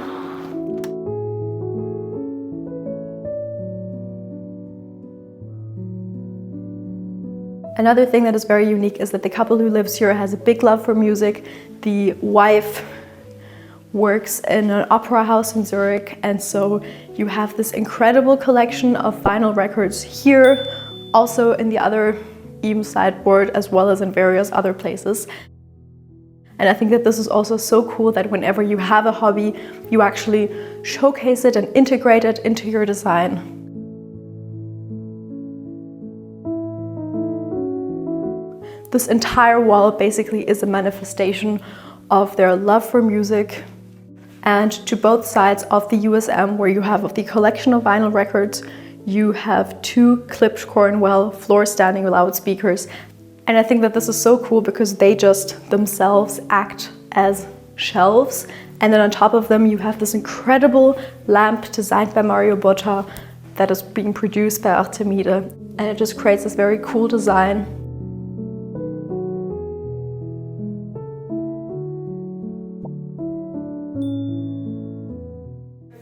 Another thing that is very unique is that the couple who lives here has a big love for music. The wife works in an opera house in Zurich, and so you have this incredible collection of vinyl records here, also in the other Eames sideboard, as well as in various other places. And I think that this is also so cool that whenever you have a hobby, you actually showcase it and integrate it into your design. This entire wall basically is a manifestation of their love for music. And to both sides of the USM, where you have the collection of vinyl records, you have two clipped Cornwell floor standing loudspeakers. And I think that this is so cool because they just themselves act as shelves. And then on top of them, you have this incredible lamp designed by Mario Botta that is being produced by Artemide. And it just creates this very cool design.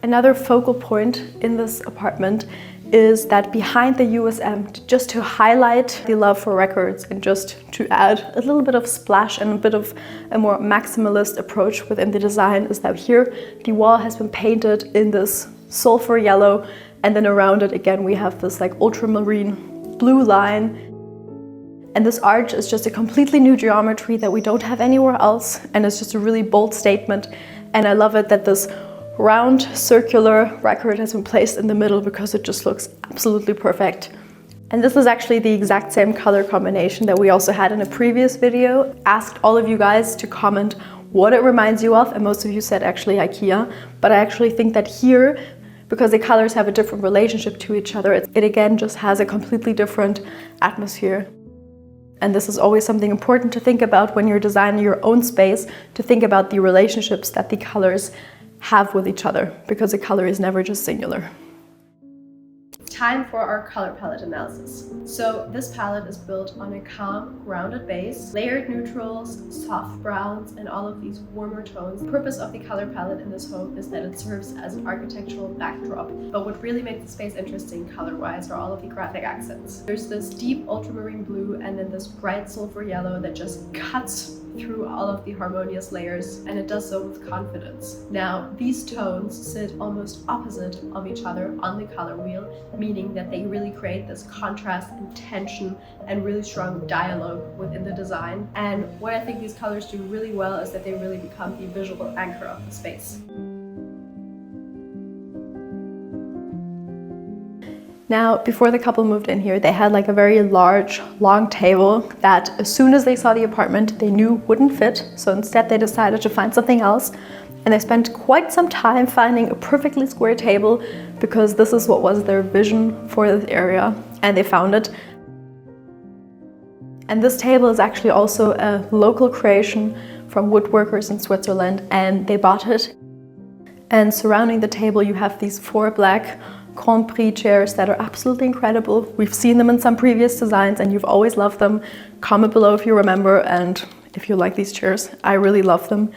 Another focal point in this apartment is that behind the USM, just to highlight the love for records and just to add a little bit of splash and a bit of a more maximalist approach within the design, is that here the wall has been painted in this sulfur yellow, and then around it again we have this like ultramarine blue line. And this arch is just a completely new geometry that we don't have anywhere else, and it's just a really bold statement. And I love it that this round circular record has been placed in the middle because it just looks absolutely perfect. And this is actually the exact same color combination that we also had in a previous video. Asked all of you guys to comment what it reminds you of, and most of you said actually IKEA, but I actually think that here, because the colors have a different relationship to each other, it again just has a completely different atmosphere. And this is always something important to think about when you're designing your own space, to think about the relationships that the colors have with each other, because a color is never just singular. time for our color palette analysis. So this palette is built on a calm, grounded base, layered neutrals, soft browns, and all of these warmer tones. The purpose of the color palette in this home is that it serves as an architectural backdrop, but what really makes the space interesting color-wise are all of the graphic accents. There's this deep ultramarine blue and then this bright sulfur yellow that just cuts through all of the harmonious layers, and it does so with confidence. Now, these tones sit almost opposite of each other on the color wheel, meaning that they really create this contrast and tension and really strong dialogue within the design. And what I think these colors do really well is that they really become the visual anchor of the space. Now, before the couple moved in here, they had like a very large, long table that as soon as they saw the apartment, they knew wouldn't fit. So instead they decided to find something else. And they spent quite some time finding a perfectly square table because this is what was their vision for this area. And they found it. And this table is actually also a local creation from woodworkers in Switzerland, and they bought it. And surrounding the table, you have these 4 black Grand Prix chairs that are absolutely incredible. We've seen them in some previous designs and you've always loved them. Comment below if you remember and if you like these chairs. I really love them.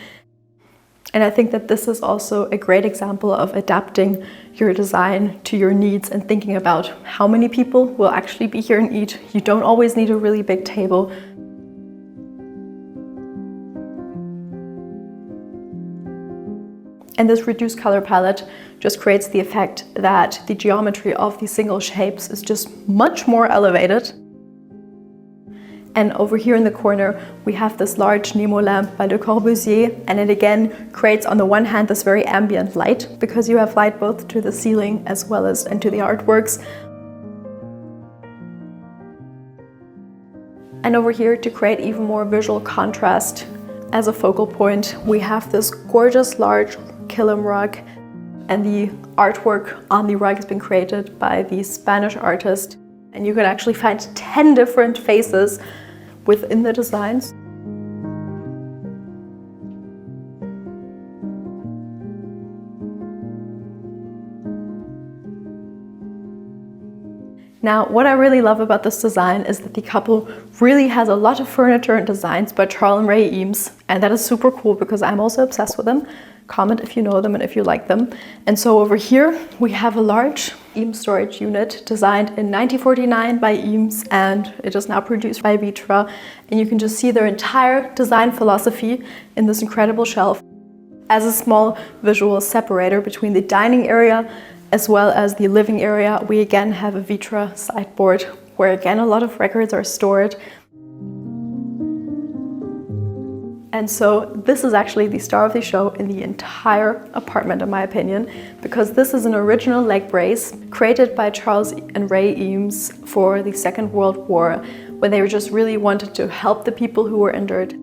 And I think that this is also a great example of adapting your design to your needs and thinking about how many people will actually be here and eat. You don't always need a really big table. And this reduced color palette just creates the effect that the geometry of these single shapes is just much more elevated. And over here in the corner, we have this large Nemo lamp by Le Corbusier, and it again creates on the one hand this very ambient light, because you have light both to the ceiling as well as into the artworks. And over here, to create even more visual contrast as a focal point, we have this gorgeous large Killam rug, and the artwork on the rug has been created by the Spanish artist, and you can actually find 10 different faces within the designs. Now, what I really love about this design is that the couple really has a lot of furniture and designs by Charles and Ray Eames, and that is super cool because I'm also obsessed with them. Comment if you know them and if you like them. And so over here we have a large Eames storage unit designed in 1949 by Eames, and it is now produced by Vitra. And you can just see their entire design philosophy in this incredible shelf as a small visual separator between the dining area as well as the living area. We again have a Vitra sideboard where again a lot of records are stored. And so this is actually the star of the show in the entire apartment, in my opinion, because this is an original leg brace created by Charles and Ray Eames for the Second World War, when they just really wanted to help the people who were injured.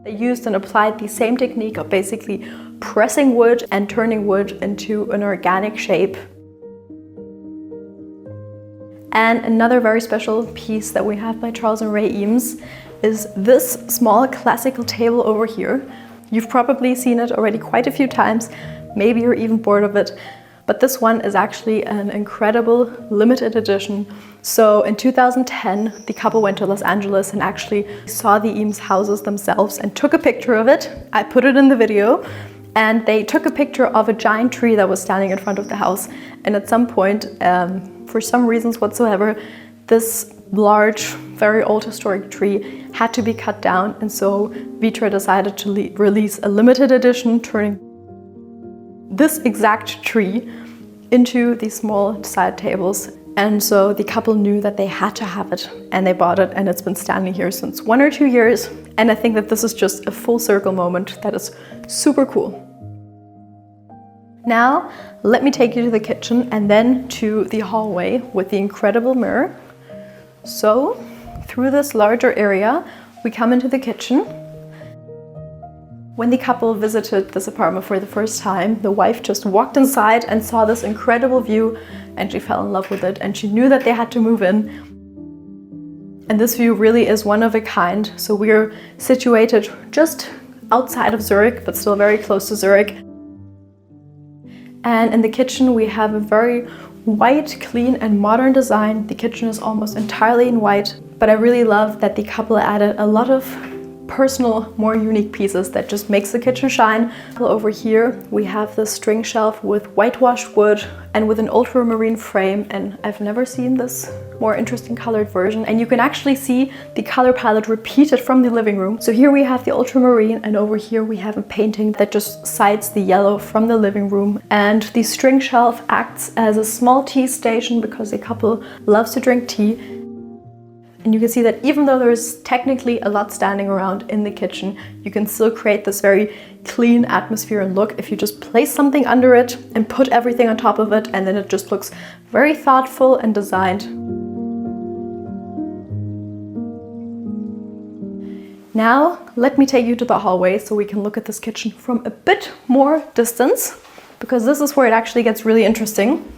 They used and applied the same technique of basically pressing wood and turning wood into an organic shape. And another very special piece that we have by Charles and Ray Eames is this small classical table over here. You've probably seen it already quite a few times, maybe you're even bored of it, but this one is actually an incredible limited edition. So in 2010, the couple went to Los Angeles and actually saw the Eames houses themselves and took a picture of it. I put it in the video, and they took a picture of a giant tree that was standing in front of the house. And at some point, for some reasons whatsoever, this large, very old historic tree had to be cut down, and so Vitra decided to release a limited edition turning this exact tree into these small side tables. And so the couple knew that they had to have it, and they bought it, and it's been standing here since 1 or 2 years. And I think that this is just a full circle moment that is super cool. Now, let me take you to the kitchen and then to the hallway with the incredible mirror. So, through this larger area, we come into the kitchen. When the couple visited this apartment for the first time, the wife just walked inside and saw this incredible view, and she fell in love with it, and she knew that they had to move in. And this view really is one of a kind. So we're situated just outside of Zurich, but still very close to Zurich. And in the kitchen we have a very white, clean and modern design. The kitchen is almost entirely in white, but I really love that the couple added a lot of personal, more unique pieces that just makes the kitchen shine. Over here we have this string shelf with whitewashed wood and with an ultramarine frame, and I've never seen this more interesting colored version. And you can actually see the color palette repeated from the living room. So here we have the ultramarine, and over here we have a painting that just cites the yellow from the living room. And the string shelf acts as a small tea station because the couple loves to drink tea. And you can see that even though there's technically a lot standing around in the kitchen, you can still create this very clean atmosphere and look if you just place something under it and put everything on top of it, and then it just looks very thoughtful and designed. Now, let me take you to the hallway so we can look at this kitchen from a bit more distance, because this is where it actually gets really interesting.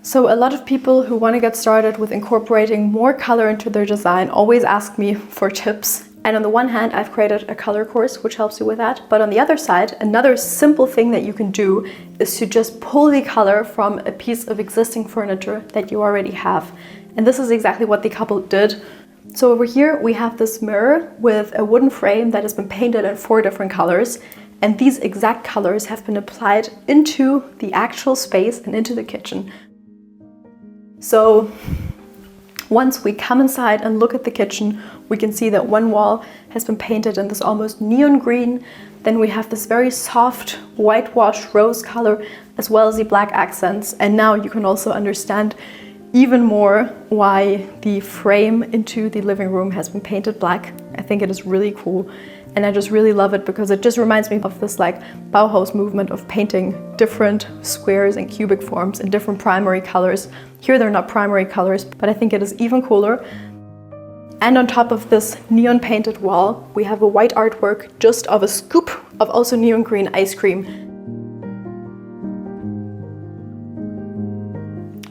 So a lot of people who want to get started with incorporating more color into their design always ask me for tips. And on the one hand, I've created a color course which helps you with that. But on the other side, another simple thing that you can do is to just pull the color from a piece of existing furniture that you already have. And this is exactly what the couple did. So over here we have this mirror with a wooden frame that has been painted in 4 different colors. And these exact colors have been applied into the actual space and into the kitchen. So once we come inside and look at the kitchen, we can see that one wall has been painted in this almost neon green. Then we have this very soft whitewashed rose color, as well as the black accents. And now you can also understand even more why the frame into the living room has been painted black. I think it is really cool. And I just really love it because it just reminds me of this like Bauhaus movement of painting different squares and cubic forms in different primary colors. Here they're not primary colors, but I think it is even cooler. And on top of this neon painted wall, we have a white artwork just of a scoop of also neon green ice cream.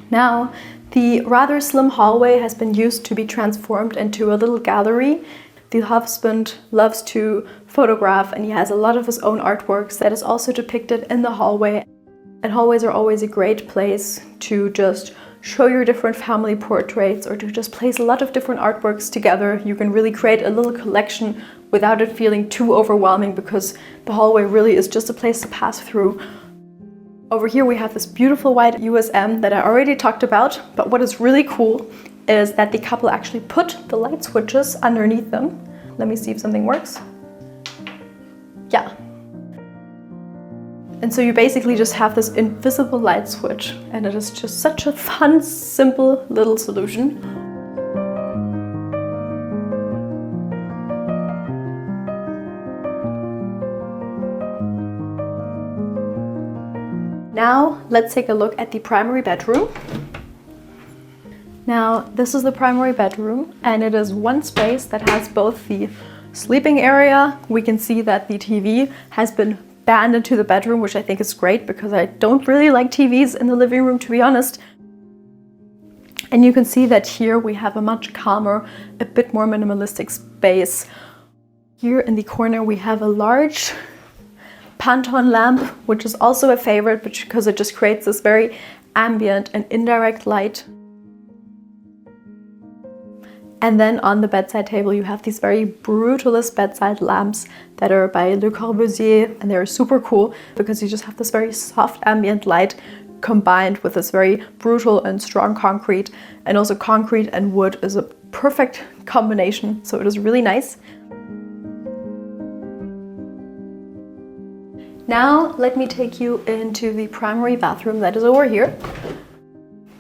Now, the rather slim hallway has been used to be transformed into a little gallery. The husband loves to photograph, and he has a lot of his own artworks that is also depicted in the hallway. And hallways are always a great place to just show your different family portraits or to just place a lot of different artworks together. You can really create a little collection without it feeling too overwhelming, because the hallway really is just a place to pass through. Over here we have this beautiful white USM that I already talked about, but what is really cool is that the couple actually put the light switches underneath them. Let me see if something works. Yeah. And so you basically just have this invisible light switch, and it is just such a fun, simple little solution. Now let's take a look at the primary bedroom. Now, this is the primary bedroom, and it is one space that has both the sleeping area. We can see that the TV has been banned into the bedroom, which I think is great because I don't really like TVs in the living room, to be honest. And you can see that here we have a much calmer, a bit more minimalistic space. Here in the corner we have a large Pantone lamp, which is also a favorite because it just creates this very ambient and indirect light. And then on the bedside table you have these very brutalist bedside lamps that are by Le Corbusier, and they're super cool because you just have this very soft ambient light combined with this very brutal and strong concrete. And also concrete and wood is a perfect combination, so it is really nice. Now let me take you into the primary bathroom that is over here.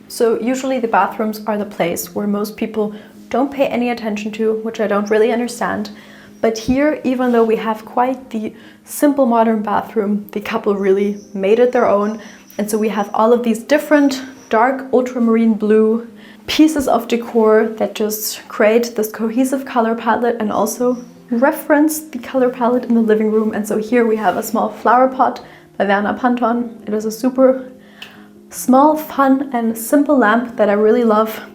So usually the bathrooms are the place where most people don't pay any attention to, which I don't really understand. But here, even though we have quite the simple modern bathroom, the couple really made it their own. And so we have all of these different dark ultramarine blue pieces of decor that just create this cohesive color palette and also reference the color palette in the living room. And so here we have a small flower pot by Werner Pantone. It is a super small, fun and simple lamp that I really love.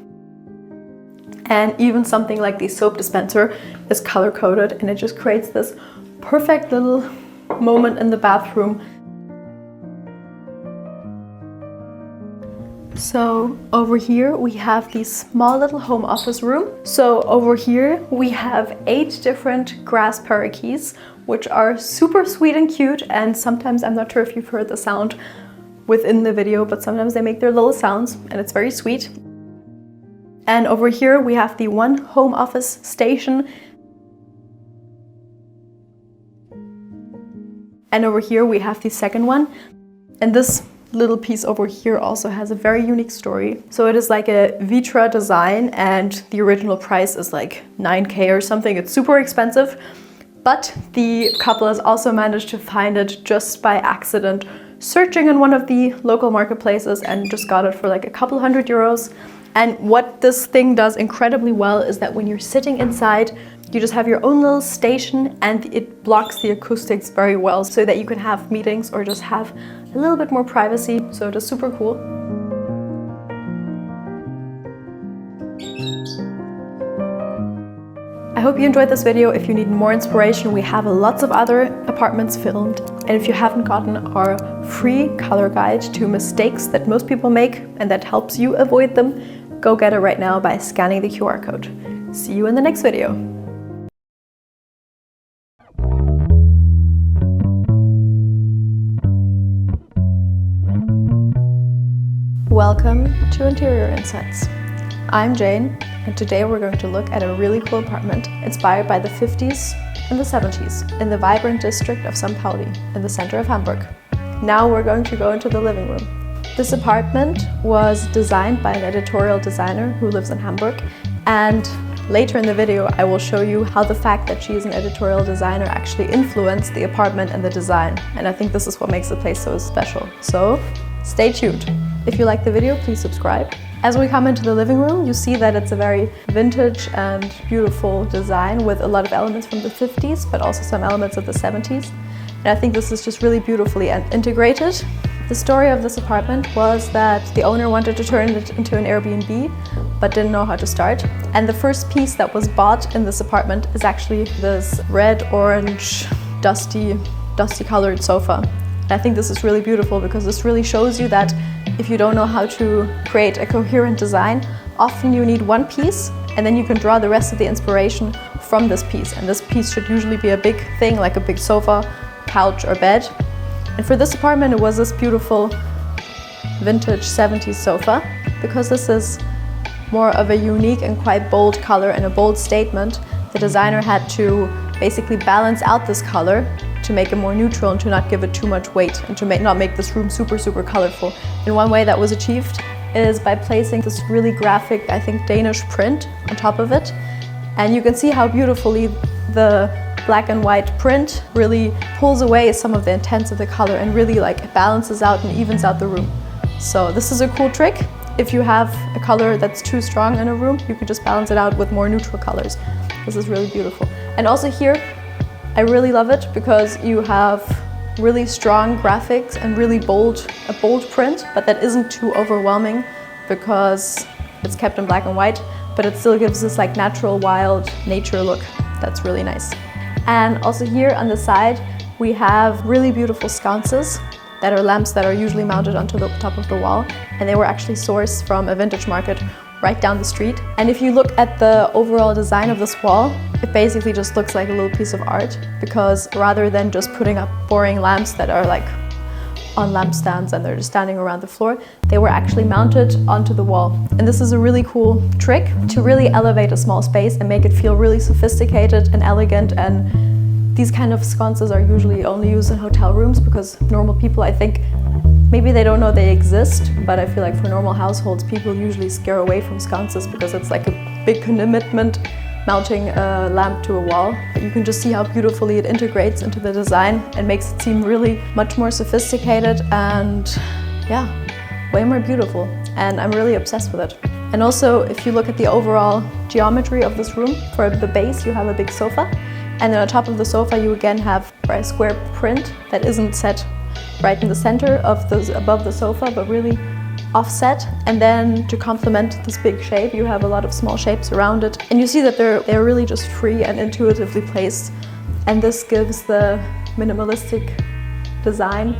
And even something like the soap dispenser is color coded, and it just creates this perfect little moment in the bathroom. So over here we have the small little home office room. So over here we have 8 different grass parakeets, which are super sweet and cute, and sometimes, I'm not sure if you've heard the sound within the video, but sometimes they make their little sounds and it's very sweet. And over here we have the one home office station. And over here we have the second one. And this little piece over here also has a very unique story. So it is like a Vitra design, and the original price is like 9K or something. It's super expensive, but the couple has also managed to find it just by accident, searching in one of the local marketplaces, and just got it for like a couple €100. And what this thing does incredibly well is that when you're sitting inside, you just have your own little station, and it blocks the acoustics very well so that you can have meetings or just have a little bit more privacy. So it is super cool. I hope you enjoyed this video. If you need more inspiration, we have lots of other apartments filmed. And if you haven't gotten our free color guide to mistakes that most people make and that helps you avoid them, go get it right now by scanning the QR code. See you in the next video. Welcome to Interior Insights. I'm Jane, and today we're going to look at a really cool apartment inspired by the 50s and the 70s in the vibrant district of St. Pauli in the center of Hamburg. Now we're going to go into the living room. This apartment was designed by an editorial designer who lives in Hamburg, and later in the video I will show you how the fact that she is an editorial designer actually influenced the apartment and the design. And I think this is what makes the place so special. So stay tuned. If you like the video, please subscribe. As we come into the living room, you see that it's a very vintage and beautiful design with a lot of elements from the 50s, but also some elements of the 70s. And I think this is just really beautifully integrated. The story of this apartment was that the owner wanted to turn it into an Airbnb, but didn't know how to start. And the first piece that was bought in this apartment is actually this red, orange, dusty colored sofa. And I think this is really beautiful because this really shows you that if you don't know how to create a coherent design, often you need one piece and then you can draw the rest of the inspiration from this piece. And this piece should usually be a big thing, like a big sofa, couch or bed. And for this apartment, it was this beautiful vintage 70s sofa. Because this is more of a unique and quite bold color and a bold statement, the designer had to basically balance out this color to make it more neutral and to not give it too much weight and to not make this room super colorful. And one way that was achieved is by placing this really graphic, I think Danish print on top of it. And you can see how beautifully the black and white print really pulls away some of the intense of the color and really like balances out and evens out the room. So this is a cool trick. If you have a color that's too strong in a room, you can just balance it out with more neutral colors. This is really beautiful. And also here, I really love it because you have really strong graphics and really a bold print, but that isn't too overwhelming because it's kept in black and white, but it still gives this like natural, wild nature look. That's really nice. And also here on the side, we have really beautiful sconces that are lamps that are usually mounted onto the top of the wall. And they were actually sourced from a vintage market right down the street. And if you look at the overall design of this wall, it basically just looks like a little piece of art, because rather than just putting up boring lamps that are like on lampstands and they're just standing around the floor, they were actually mounted onto the wall. And this is a really cool trick to really elevate a small space and make it feel really sophisticated and elegant. And these kind of sconces are usually only used in hotel rooms because normal people, I think, maybe they don't know they exist, but I feel like for normal households, people usually scare away from sconces because it's like a big commitment mounting a lamp to a wall. But you can just see how beautifully it integrates into the design and makes it seem really much more sophisticated and yeah, way more beautiful. And I'm really obsessed with it. And also, if you look at the overall geometry of this room, for the base you have a big sofa, and then on top of the sofa you again have a square print that isn't set right in the center of above the sofa, but really offset. And then to complement this big shape, you have a lot of small shapes around it. And you see that they're really just free and intuitively placed. And this gives the minimalistic design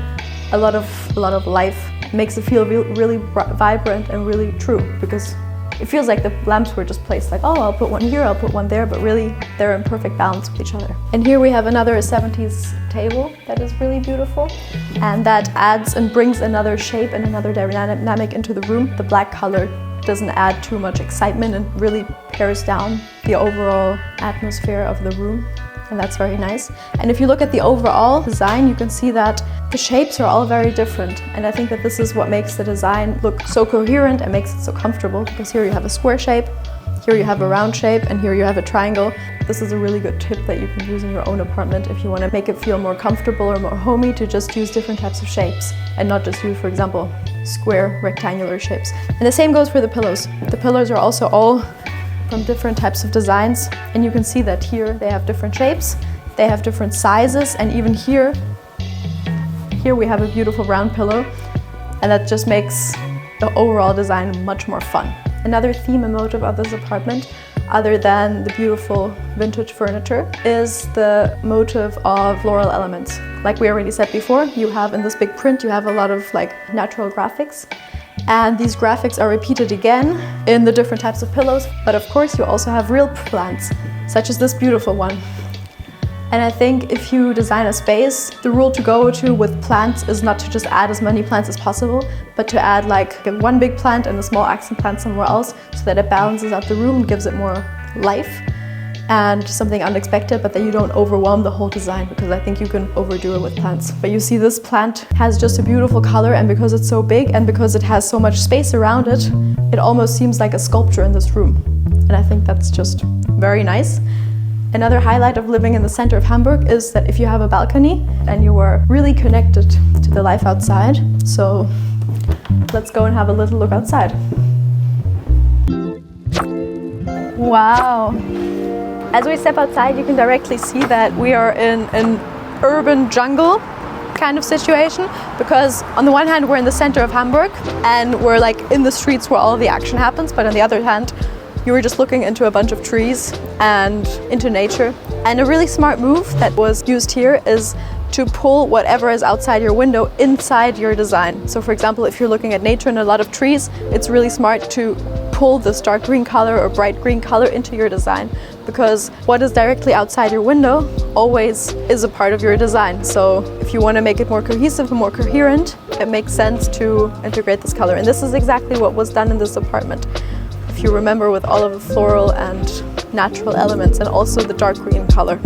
a lot of life It makes it feel really vibrant and really true, because it feels like the lamps were just placed like, oh, I'll put one here, I'll put one there, but really they're in perfect balance with each other. And here we have another 70s table that is really beautiful, and that adds and brings another shape and another dynamic into the room. The black color doesn't add too much excitement and really pares down the overall atmosphere of the room, and that's very nice. And if you look at the overall design, you can see that the shapes are all very different, and I think that this is what makes the design look so coherent and makes it so comfortable, because here you have a square shape, here you have a round shape, and here you have a triangle. This is a really good tip that you can use in your own apartment if you want to make it feel more comfortable or more homey, to just use different types of shapes and not just use, for example, square rectangular shapes. And the same goes for the pillows. The pillows are also all from different types of designs, and you can see that here they have different shapes, they have different sizes, and even here we have a beautiful round pillow, and that just makes the overall design much more fun. Another theme and motive of this apartment, other than the beautiful vintage furniture, is the motive of floral elements. Like we already said before, you have in this big print, you have a lot of like natural graphics. And these graphics are repeated again in the different types of pillows. But of course, you also have real plants, such as this beautiful one. And I think if you design a space, the rule to go to with plants is not to just add as many plants as possible, but to add like one big plant and a small accent plant somewhere else, so that it balances out the room and gives it more life and something unexpected, but that you don't overwhelm the whole design, because I think you can overdo it with plants. But you see this plant has just a beautiful color, and because it's so big and because it has so much space around it, it almost seems like a sculpture in this room. And I think that's just very nice. Another highlight of living in the center of Hamburg is that if you have a balcony and you are really connected to the life outside. So let's go and have a little look outside. Wow. As we step outside, you can directly see that we are in an urban jungle kind of situation, because on the one hand we're in the center of Hamburg and we're like in the streets where all the action happens, but on the other hand you were just looking into a bunch of trees and into nature. And a really smart move that was used here is to pull whatever is outside your window inside your design. So for example, if you're looking at nature and a lot of trees, it's really smart to pull this dark green color or bright green color into your design, because what is directly outside your window always is a part of your design. So if you want to make it more cohesive and more coherent, it makes sense to integrate this color. And this is exactly what was done in this apartment. If you remember, with all of the floral and natural elements, and also the dark green color.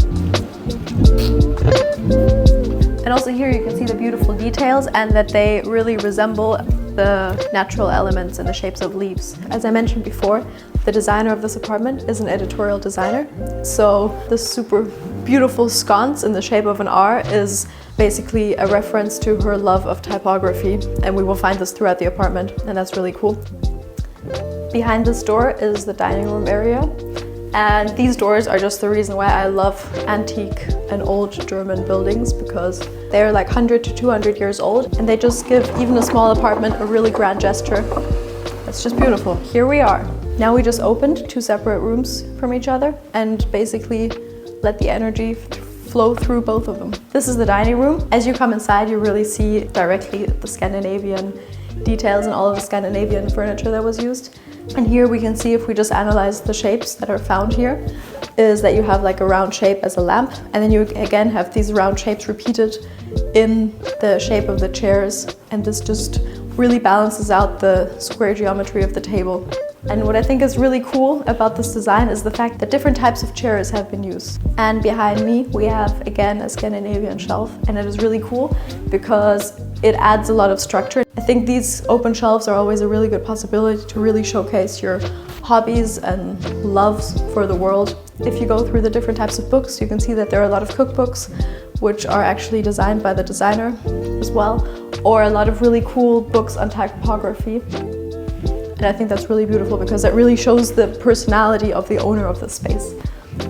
And also here you can see the beautiful details, and that they really resemble the natural elements and the shapes of leaves. As I mentioned before, the designer of this apartment is an editorial designer. So this super beautiful sconce in the shape of an R is basically a reference to her love of typography, and we will find this throughout the apartment, and that's really cool. Behind this door is the dining room area, and these doors are just the reason why I love antique and old German buildings, because they're like 100 to 200 years old, and they just give even a small apartment a really grand gesture. It's just beautiful. Here we are. Now we just opened two separate rooms from each other and basically let the energy flow through both of them. This is the dining room. As you come inside, you really see directly the Scandinavian details and all of the Scandinavian furniture that was used. And here we can see, if we just analyze the shapes that are found here, is that you have like a round shape as a lamp, and then you again have these round shapes repeated in the shape of the chairs, and this just really balances out the square geometry of the table. And what I think is really cool about this design is the fact that different types of chairs have been used. And behind me we have again a Scandinavian shelf, and it is really cool because it adds a lot of structure. I think these open shelves are always a really good possibility to really showcase your hobbies and loves for the world. If you go through the different types of books, you can see that there are a lot of cookbooks which are actually designed by the designer as well, or a lot of really cool books on typography. And I think that's really beautiful because it really shows the personality of the owner of the space.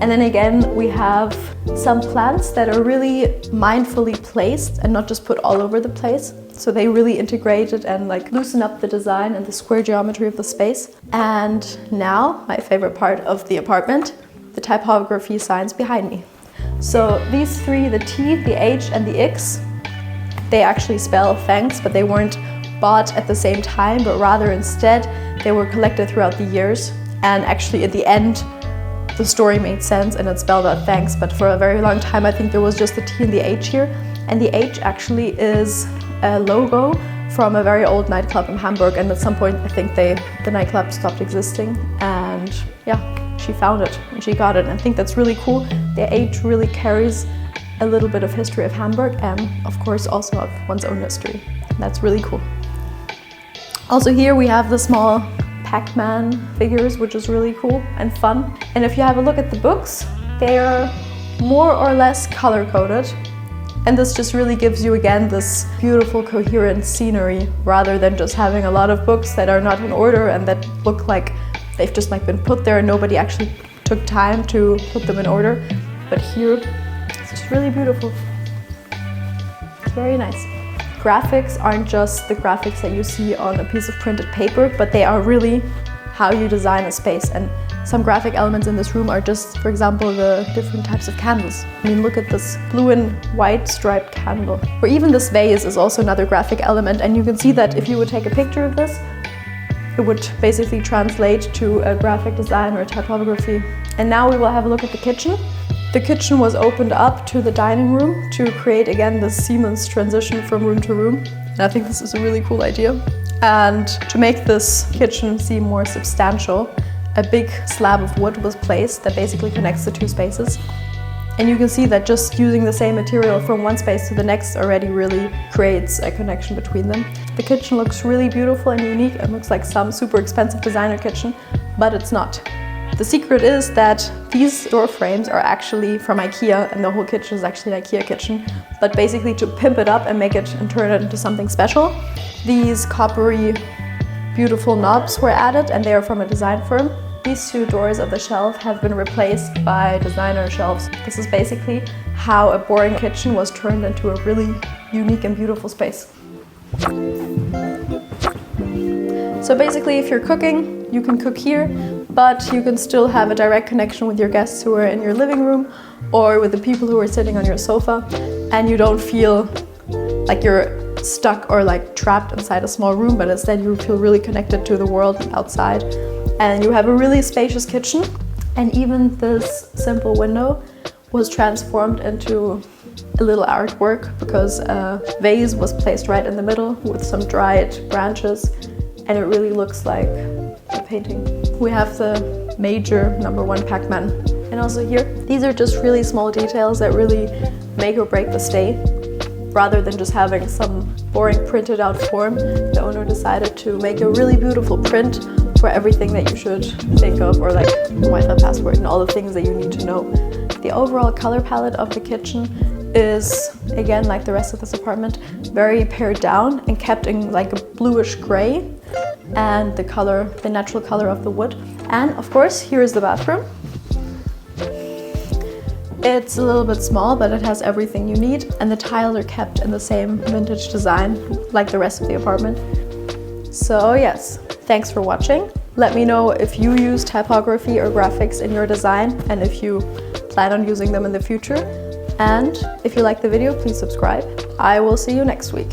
And then again, we have some plants that are really mindfully placed and not just put all over the place. So they really integrate it and like loosen up the design and the square geometry of the space. And now, my favorite part of the apartment, the typography signs behind me. So these three, the T, the H, and the X, they actually spell thanks, but they weren't bought at the same time, but rather instead they were collected throughout the years. And actually at the end, the story made sense and it spelled out thanks. But for a very long time, I think there was just the T and the H here. And the H actually is a logo from a very old nightclub in Hamburg. And at some point, I think the nightclub stopped existing. And yeah, she found it and she got it. And I think that's really cool. The H really carries a little bit of history of Hamburg and of course also of one's own history. And that's really cool. Also here we have the small Pac-Man figures, which is really cool and fun. And if you have a look at the books, they are more or less color-coded. And this just really gives you again this beautiful coherent scenery rather than just having a lot of books that are not in order and that look like they've just like been put there and nobody actually took time to put them in order. But here it's just really beautiful. It's very nice. Graphics aren't just the graphics that you see on a piece of printed paper, but they are really how you design a space. And some graphic elements in this room are just, for example, the different types of candles. I mean, look at this blue and white striped candle. Or even this vase is also another graphic element. And you can see that if you would take a picture of this, it would basically translate to a graphic design or a typography. And now we will have a look at the kitchen. The kitchen was opened up to the dining room to create again this seamless transition from room to room. And I think this is a really cool idea. And to make this kitchen seem more substantial, a big slab of wood was placed that basically connects the two spaces. And you can see that just using the same material from one space to the next already really creates a connection between them. The kitchen looks really beautiful and unique. It looks like some super expensive designer kitchen, but it's not. The secret is that these door frames are actually from IKEA and the whole kitchen is actually an IKEA kitchen. But basically to pimp it up and make it and turn it into something special, these coppery, beautiful knobs were added and they are from a design firm. These two doors of the shelf have been replaced by designer shelves. This is basically how a boring kitchen was turned into a really unique and beautiful space. So basically, if you're cooking, you can cook here, but you can still have a direct connection with your guests who are in your living room or with the people who are sitting on your sofa, and you don't feel like you're stuck or like trapped inside a small room, but instead you feel really connected to the world outside. And you have a really spacious kitchen, and even this simple window was transformed into a little artwork because a vase was placed right in the middle with some dried branches, and it really looks like a painting. We have the major #1 Pac-Man. And also here, these are just really small details that really make or break the stay. Rather than just having some boring printed out form, the owner decided to make a really beautiful print for everything that you should think of, or like the Wi-Fi password and all the things that you need to know. The overall color palette of the kitchen is, again, like the rest of this apartment, very pared down and kept in like a bluish gray, and the color, the natural color of the wood. And of course, here is the bathroom. It's a little bit small, but it has everything you need, and the tiles are kept in the same vintage design like the rest of the apartment. So yes, thanks for watching. Let me know if you use typography or graphics in your design and if you plan on using them in the future. And if you like the video, please subscribe. I will see you next week.